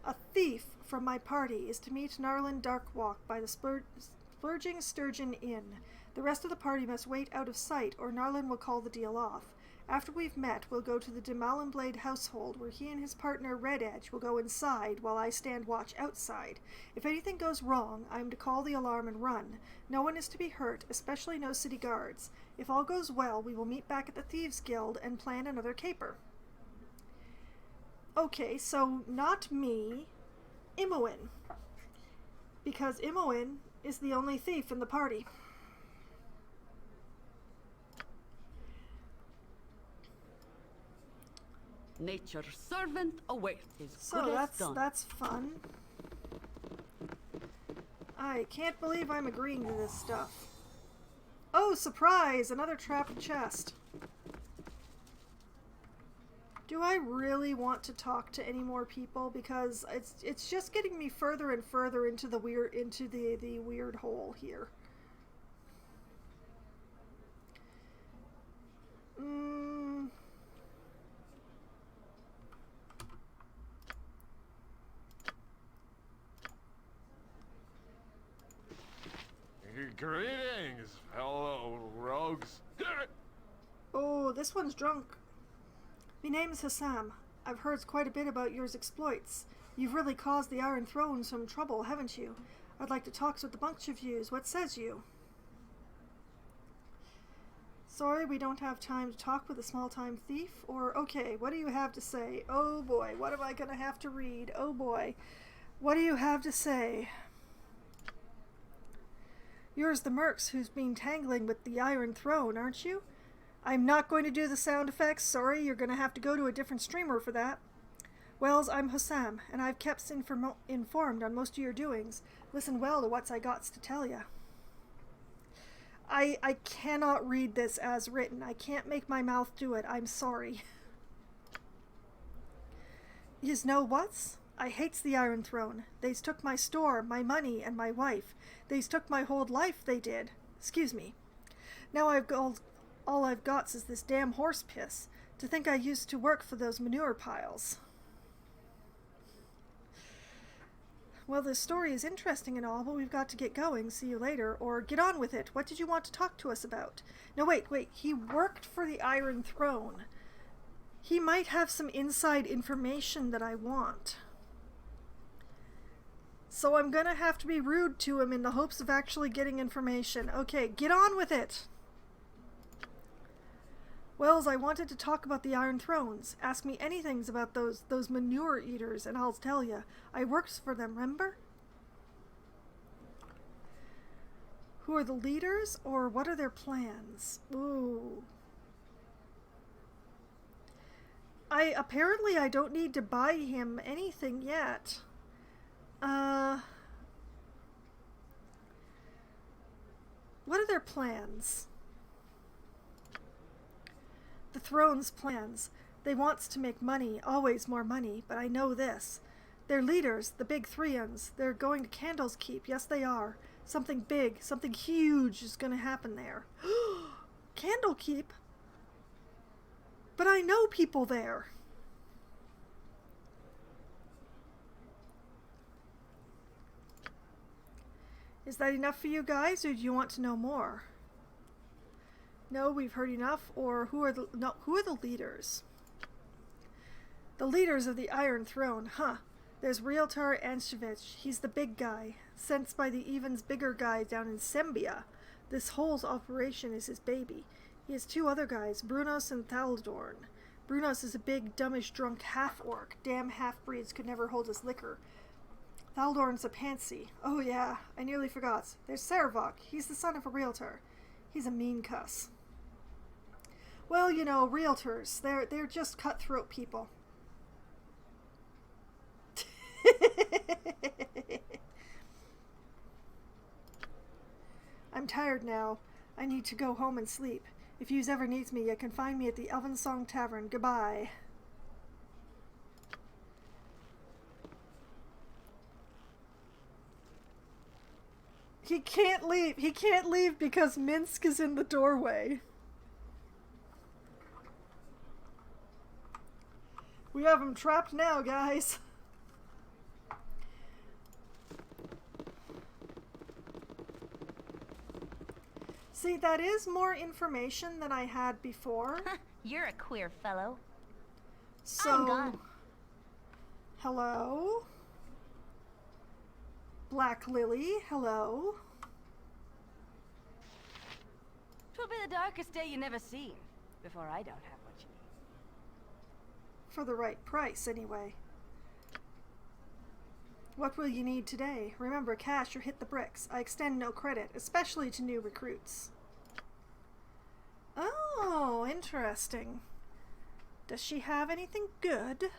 A thief from my party is to meet Narlin Darkwalk by the Splurging Sturgeon Inn. The rest of the party must wait out of sight, or Narlin will call the deal off. After we've met, we'll go to the Demalin household, where he and his partner Red Edge will go inside while I stand watch outside. If anything goes wrong, I am to call the alarm and run. No one is to be hurt, especially no city guards. If all goes well, we will meet back at the Thieves' Guild and plan another caper. Okay, so not me, Imoen. Because Imoen is the only thief in the party. Nature's servant awaits. So that's fun. I can't believe I'm agreeing to this stuff. Oh, surprise! Another trapped chest. Do I really want to talk to any more people? Because it's just getting me further and further into the weird hole here. Greetings, fellow rogues. Oh, this one's drunk. Me name's Hassam. I've heard quite a bit about yours exploits. You've really caused the Iron Throne some trouble, haven't you? I'd like to talk with a bunch of yous. What says you? Sorry, we don't have time to talk with a small-time thief. Or, okay, what do you have to say? Oh boy, what am I gonna have to read? Oh boy, what do you have to say? You're the mercs who's been tangling with the Iron Throne, aren't you? I'm not going to do the sound effects. Sorry, you're going to have to go to a different streamer for that. Wells, I'm Hassam, and I've kept informed on most of your doings. Listen well to what's I gots to tell ya. I cannot read this as written. I can't make my mouth do it. I'm sorry. Yous know what's? I hates the Iron Throne. They's took my store, my money, and my wife. They's took my whole life, they did. Excuse me. Now all I've got is this damn horse piss. To think I used to work for those manure piles. Well, this story is interesting and all, but we've got to get going. See you later. Or get on with it. What did you want to talk to us about? No, wait. He worked for the Iron Throne. He might have some inside information that I want. So I'm gonna have to be rude to him in the hopes of actually getting information. Okay, get on with it! Wells, I wanted to talk about the Iron Thrones. Ask me anything about those manure eaters, and I'll tell you. I works for them, remember? Who are the leaders, or what are their plans? Ooh. Apparently I don't need to buy him anything yet. What are their plans? The Throne's plans. They wants to make money, always more money, but I know this. Their leaders, the big three-uns, they're going to Candle's Keep. Yes, they are. Something big, something huge is going to happen there. Candle Keep? But I know people there. Is that enough for you guys, or do you want to know more? No, we've heard enough, or who are the leaders? The leaders of the Iron Throne, huh? There's Realtor Anshevich. He's the big guy, sent by the even bigger guy down in Sembia. This whole operation is his baby. He has two other guys, Brunos and Thaldorn. Brunos is a big, dumbish, drunk half-orc. Damn half-breeds could never hold his liquor. Thaldorn's a pansy. Oh yeah, I nearly forgot. There's Saravok. He's the son of a realtor. He's a mean cuss. Well, you know, realtors, they're just cutthroat people. I'm tired now. I need to go home and sleep. If yous ever needs me, you can find me at the Elvensong Tavern. Goodbye. He can't leave. He can't leave because Minsk is in the doorway. We have him trapped now, guys. See, that is more information than I had before. You're a queer fellow. So, I'm gone. Hello? Black Lily, hello? 'Twill be the darkest day you never seen, before I don't have what you need. For the right price, anyway. What will you need today? Remember, cash or hit the bricks. I extend no credit, especially to new recruits. Oh, interesting. Does she have anything good?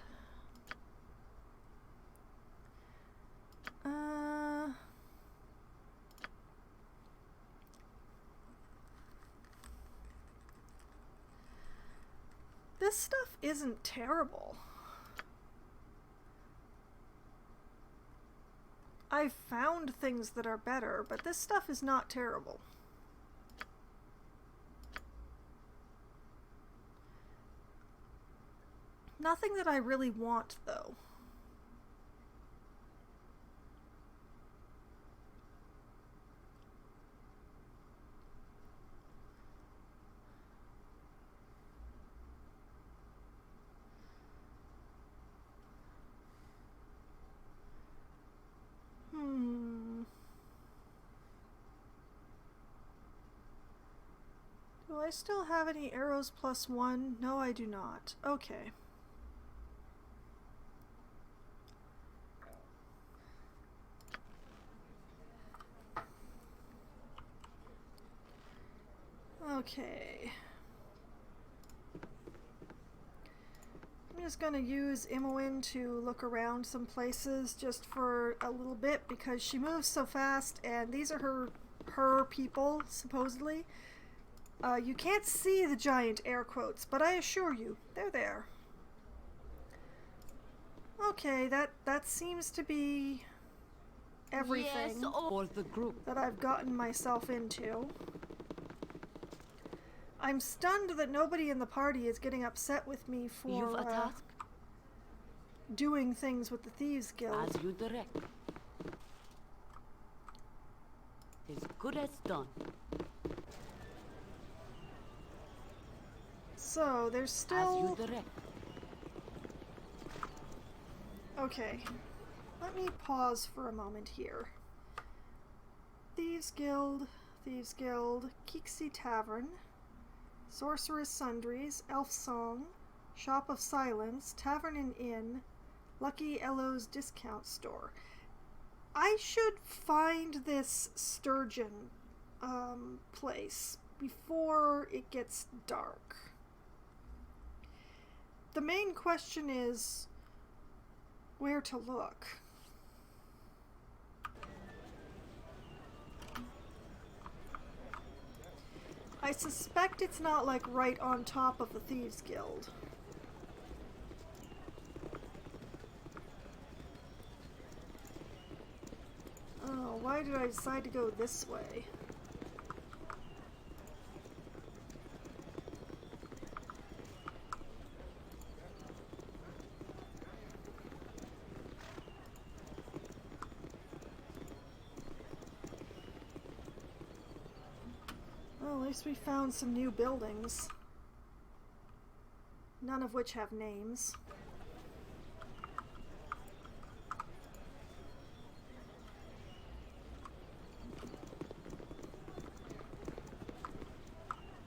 This stuff isn't terrible. I've found things that are better, but this stuff is not terrible. Nothing that I really want, though. Do I still have any arrows +1? No, I do not. Okay. Okay. I'm just gonna use Imoen to look around some places just for a little bit because she moves so fast and these are her people, supposedly. You can't see the giant air quotes, but I assure you, they're there. Okay, that seems to be everything Yes, all the group that I've gotten myself into. I'm stunned that nobody in the party is getting upset with me for You've a task doing things with the Thieves Guild. as you direct. As good as done. So, there's As still... you direct. Okay. Let me pause for a moment here. Thieves Guild, Kixi Tavern, Sorceress Sundries, Elf Song, Shop of Silence, Tavern and Inn, Lucky Elo's Discount Store. I should find this sturgeon place before it gets dark. The main question is where to look. I suspect it's not like right on top of the Thieves Guild. Oh, why did I decide to go this way? Well, at least we found some new buildings. None of which have names.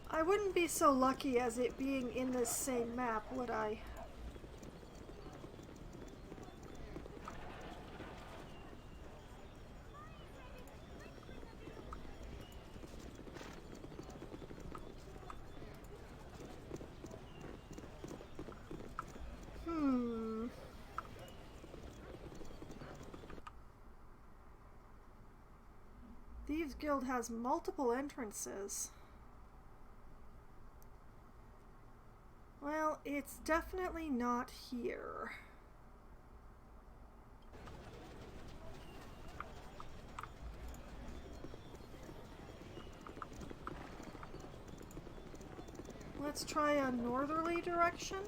I wouldn't be so lucky as it being in this same map, would I? Thieves Guild has multiple entrances. Well, it's definitely not here. Let's try a northerly direction.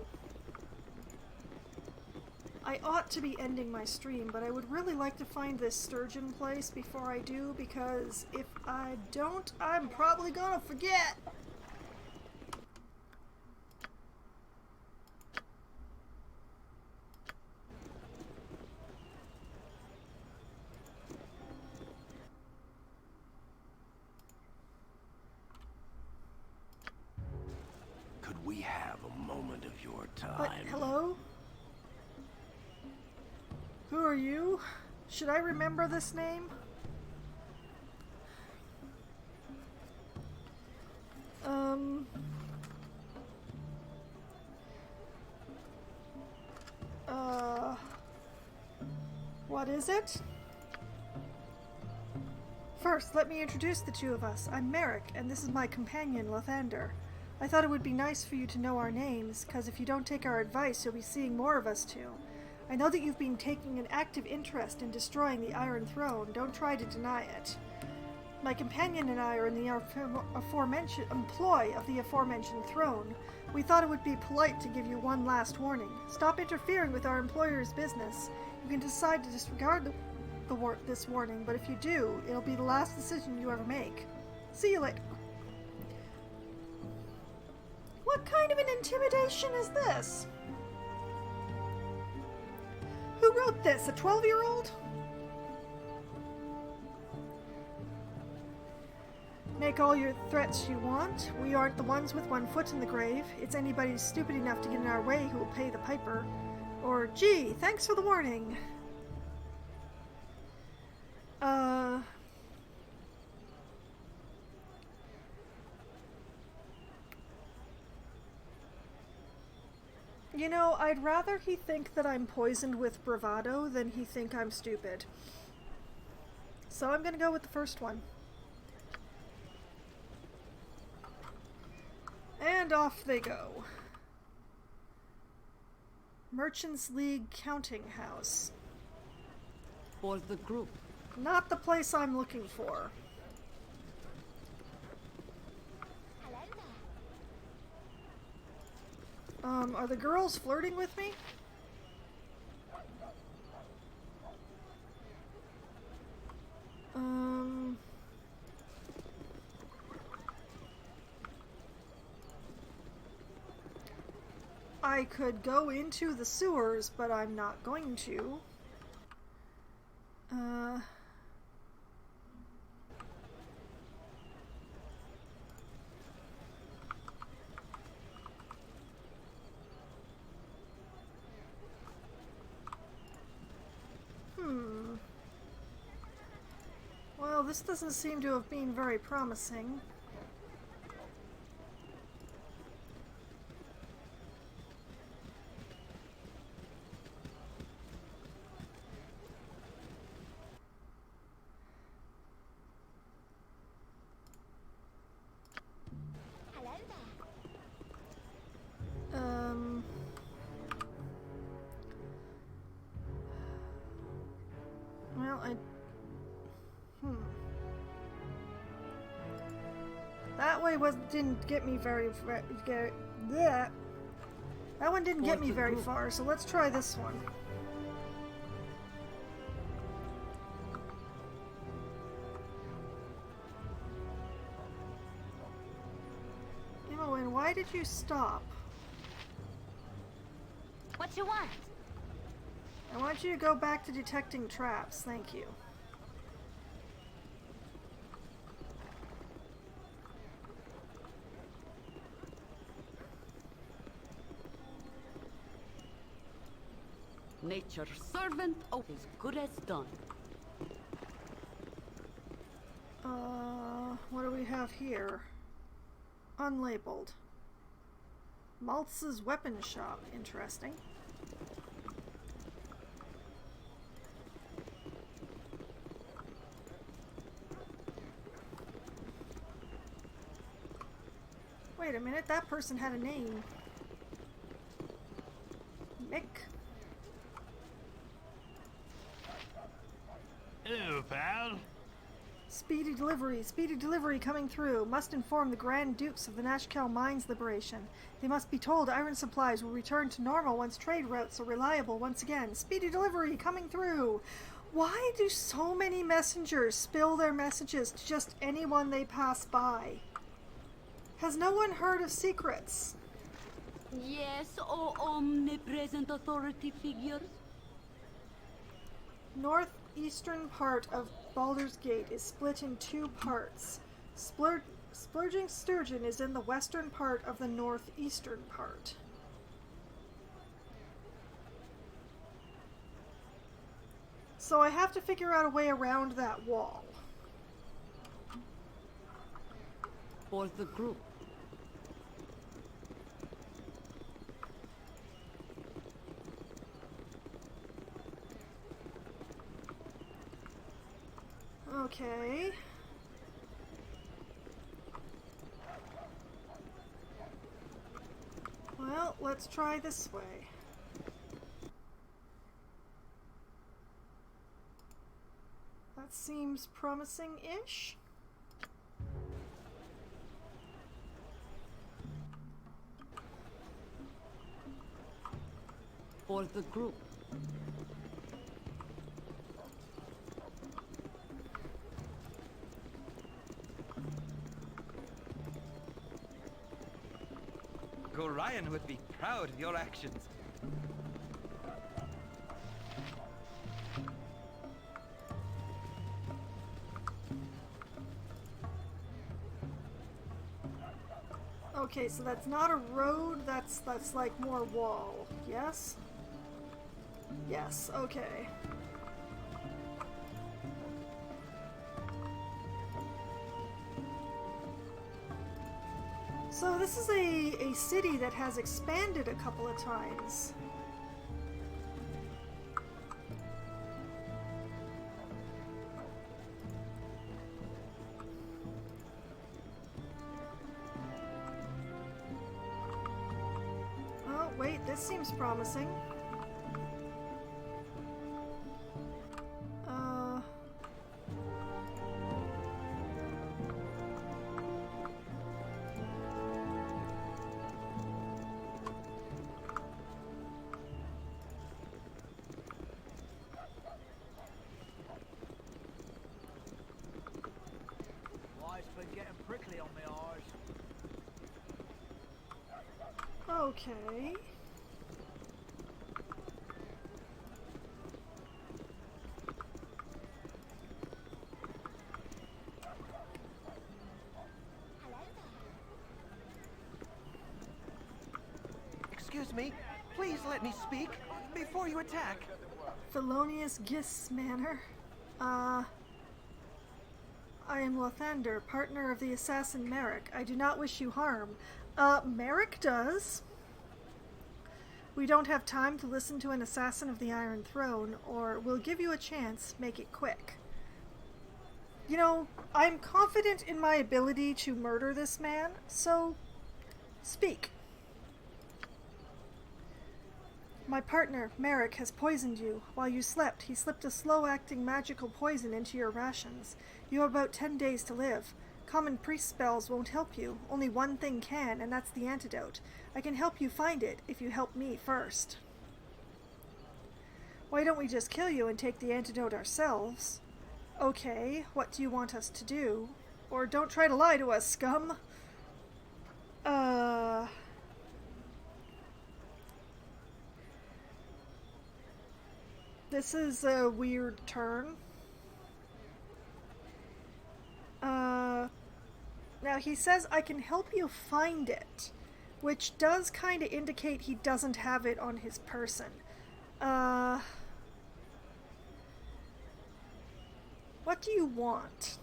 I ought to be ending my stream, but I would really like to find this sturgeon place before I do, because if I don't, I'm probably gonna forget. Could we have a moment of your time? But, hello? Who are you? Should I remember this name? What is it? First, let me introduce the two of us. I'm Merrick, and this is my companion, Lathander. I thought it would be nice for you to know our names, because if you don't take our advice, you'll be seeing more of us too. I know that you've been taking an active interest in destroying the Iron Throne. Don't try to deny it. My companion and I are in the aforementioned employ of the aforementioned throne. We thought it would be polite to give you one last warning. Stop interfering with our employer's business. You can decide to disregard this warning, but if you do, it'll be the last decision you ever make. See you later. What kind of an intimidation is this? Who wrote this? A 12-year-old? Make all your threats you want. We aren't the ones with one foot in the grave. It's anybody stupid enough to get in our way who will pay the piper. Or, gee, thanks for the warning. You know, I'd rather he think that I'm poisoned with bravado than he think I'm stupid. So I'm gonna go with the first one. And off they go. Merchants League Counting House. For the group. Not the place I'm looking for. Are the girls flirting with me? I could go into the sewers, but I'm not going to. Well, this doesn't seem to have been very promising. That way didn't get me very yeah. That one didn't get me very far, so let's try this one. why did you stop? What you want? I want you to go back to detecting traps. Thank you. Nature's servant, oh, as good as done. What do we have here? Unlabeled. Maltz's weapon shop. Interesting. Wait a minute, that person had a name. Mick? Hello, pal. Speedy delivery coming through. Must inform the Grand Dukes of the Nashkel Mines liberation. They must be told iron supplies will return to normal once trade routes are reliable once again. Speedy delivery coming through. Why do so many messengers spill their messages to just anyone they pass by? Has no one heard of secrets? Yes, oh omnipresent authority figures. Northeastern part of Baldur's Gate is split in two parts. Splurging Sturgeon is in the western part of the northeastern part. So I have to figure out a way around that wall. For the group. Okay. Well, let's try this way. That seems promising-ish. For the group. Gorion would be proud of your actions. Okay, so that's not a road, that's like more wall. Yes? Yes, okay. So this is a city that has expanded a couple of times. Oh, wait, this seems promising. Prickly on the eyes. Okay. Excuse me, please let me speak before you attack. Felonious Gis Manor. I am Lothander, partner of the assassin Merrick. I do not wish you harm. Merrick does. We don't have time to listen to an assassin of the Iron Throne, or we'll give you a chance, make it quick. You know, I'm confident in my ability to murder this man, so speak. My partner, Merrick, has poisoned you. While you slept, he slipped a slow-acting magical poison into your rations. You have about 10 days to live. Common priest spells won't help you. Only one thing can, and that's the antidote. I can help you find it, if you help me first. Why don't we just kill you and take the antidote ourselves? Okay, what do you want us to do? Or don't try to lie to us, scum! This is a weird turn. Now he says I can help you find it, which does kind of indicate he doesn't have it on his person. What do you want?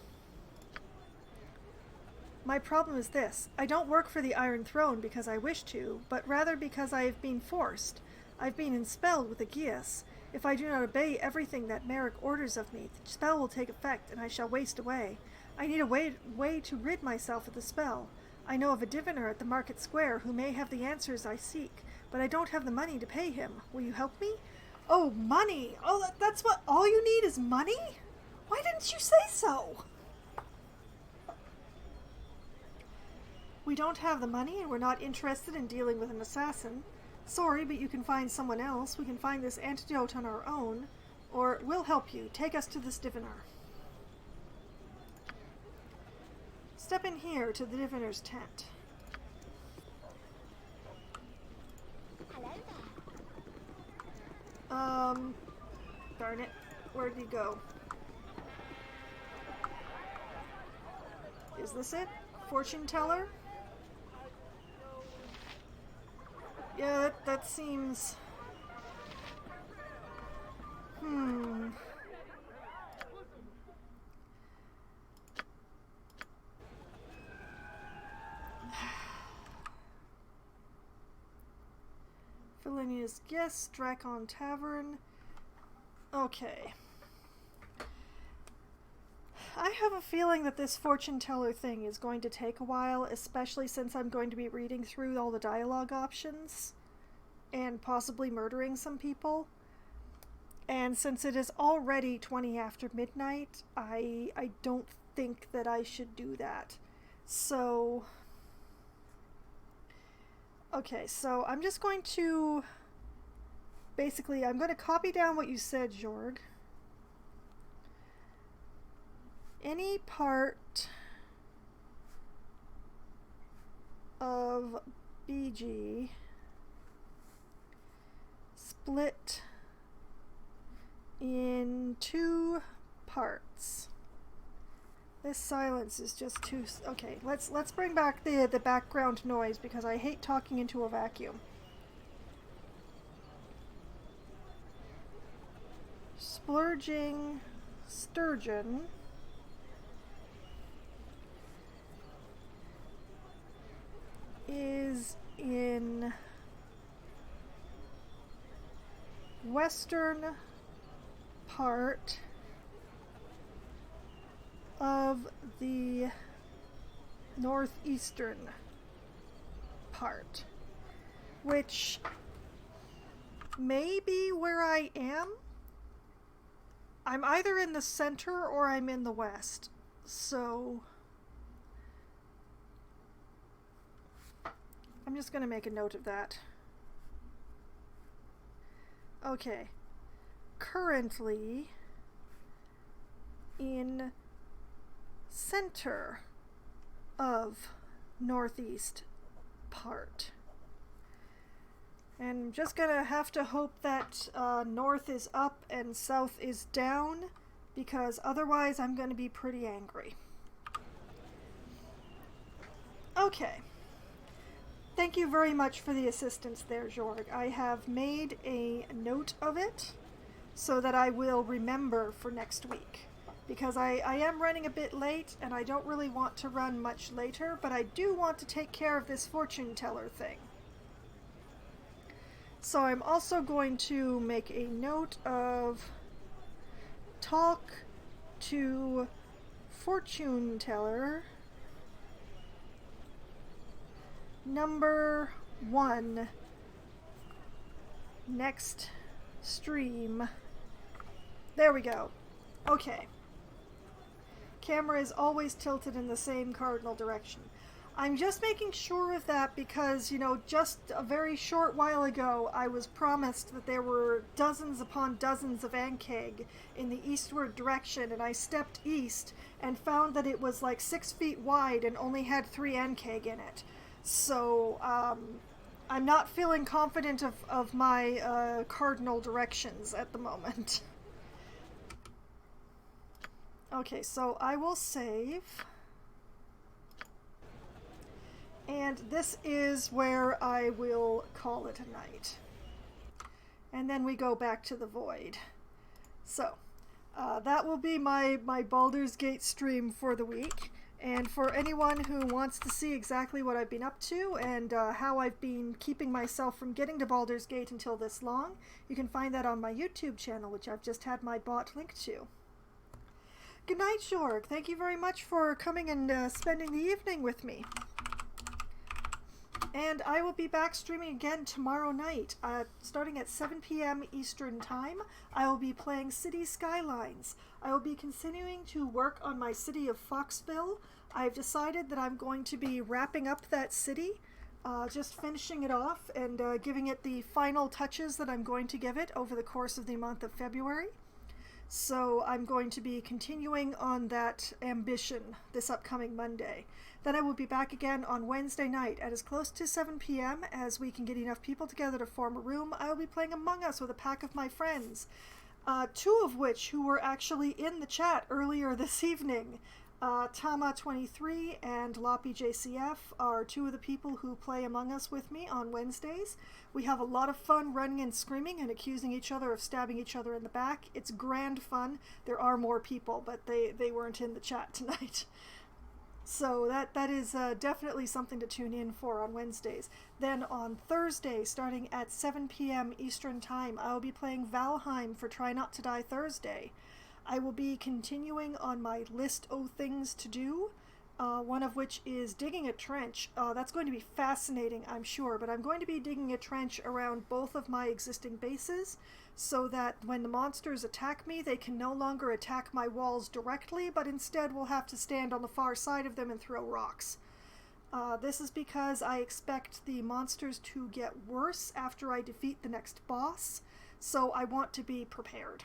My problem is this. I don't work for the Iron Throne because I wish to, but rather because I have been forced. I've been enspelled with a geas. If I do not obey everything that Merrick orders of me, the spell will take effect and I shall waste away. I need a way to rid myself of the spell. I know of a diviner at the market square who may have the answers I seek, but I don't have the money to pay him. Will you help me? Oh, money! Oh, that's what all you need is money? Why didn't you say so? We don't have the money and we're not interested in dealing with an assassin. Sorry, but you can find someone else. We can find this antidote on our own, or we'll help you. Take us to this diviner. Step in here to the diviner's tent. Hello there. Darn it. Where did he go? Is this it? Fortune teller? Yeah, that seems... Felinius Guest, Drakon Tavern. Okay. I have a feeling that this fortune teller thing is going to take a while, especially since I'm going to be reading through all the dialogue options and possibly murdering some people. And since it is already 20 after midnight, I don't think that I should do that. So... Okay, so I'm just going to... Basically, I'm going to copy down what you said, Jorg. Any part of BG split in 2 parts. This silence is just too... Okay, let's bring back the background noise because I hate talking into a vacuum. Splurging sturgeon is in western part of the northeastern part, which may be where I am. I'm either in the center or I'm in the west, so I'm just going to make a note of that. Okay. Currently in center of northeast part. And I'm just gonna have to hope that north is up and south is down, because otherwise I'm gonna be pretty angry. Okay. Thank you very much for the assistance there, Jorg. I have made a note of it so that I will remember for next week. Because I am running a bit late, and I don't really want to run much later, but I do want to take care of this fortune teller thing. So I'm also going to make a note of talk to fortune teller number 1 next stream. There we go. Okay. Camera is always tilted in the same cardinal direction. I'm just making sure of that because, you know, just a very short while ago I was promised that there were dozens upon dozens of Ankeg in the eastward direction, and I stepped east and found that it was like 6 feet wide and only had 3 Ankeg in it. So, I'm not feeling confident of my cardinal directions at the moment. Okay, so I will save. And this is where I will call it a night. And then we go back to the void. So, that will be my Baldur's Gate stream for the week. And for anyone who wants to see exactly what I've been up to and how I've been keeping myself from getting to Baldur's Gate until this long, you can find that on my YouTube channel, which I've just had my bot linked to. Good night, Jorg. Thank you very much for coming and spending the evening with me. And I will be back streaming again tomorrow night, starting at 7 p.m. Eastern Time. I will be playing City Skylines. I will be continuing to work on my city of Foxville. I've decided that I'm going to be wrapping up that city, just finishing it off and giving it the final touches that I'm going to give it over the course of the month of February. So I'm going to be continuing on that ambition this upcoming Monday. Then I will be back again on Wednesday night at as close to 7 p.m. as we can get enough people together to form a room. I will be playing Among Us with a pack of my friends, two of which who were actually in the chat earlier this evening. Tama23 and Loppy JCF are two of the people who play Among Us with me on Wednesdays. We have a lot of fun running and screaming and accusing each other of stabbing each other in the back. It's grand fun. There are more people, but they weren't in the chat tonight. So that is definitely something to tune in for on Wednesdays. Then on Thursday, starting at 7 p.m. Eastern Time, I will be playing Valheim for Try Not to Die Thursday. I will be continuing on my list of things to do, one of which is digging a trench. That's going to be fascinating, I'm sure, but I'm going to be digging a trench around both of my existing bases so that when the monsters attack me, they can no longer attack my walls directly, but instead will have to stand on the far side of them and throw rocks. This is because I expect the monsters to get worse after I defeat the next boss, so I want to be prepared.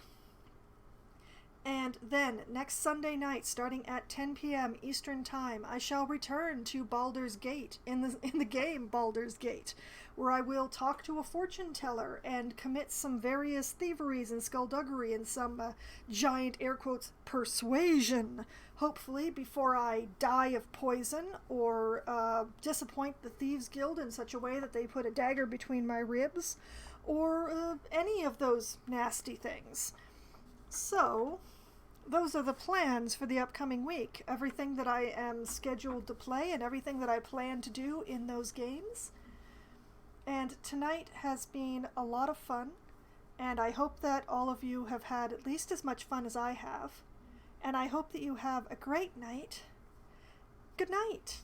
And then, next Sunday night, starting at 10 p.m. Eastern Time, I shall return to Baldur's Gate, in the game Baldur's Gate, where I will talk to a fortune teller and commit some various thieveries and skullduggery and some giant, air quotes, persuasion, hopefully before I die of poison or disappoint the Thieves Guild in such a way that they put a dagger between my ribs, or any of those nasty things. So, those are the plans for the upcoming week. Everything that I am scheduled to play and everything that I plan to do in those games. And tonight has been a lot of fun, and I hope that all of you have had at least as much fun as I have. And I hope that you have a great night. Good night.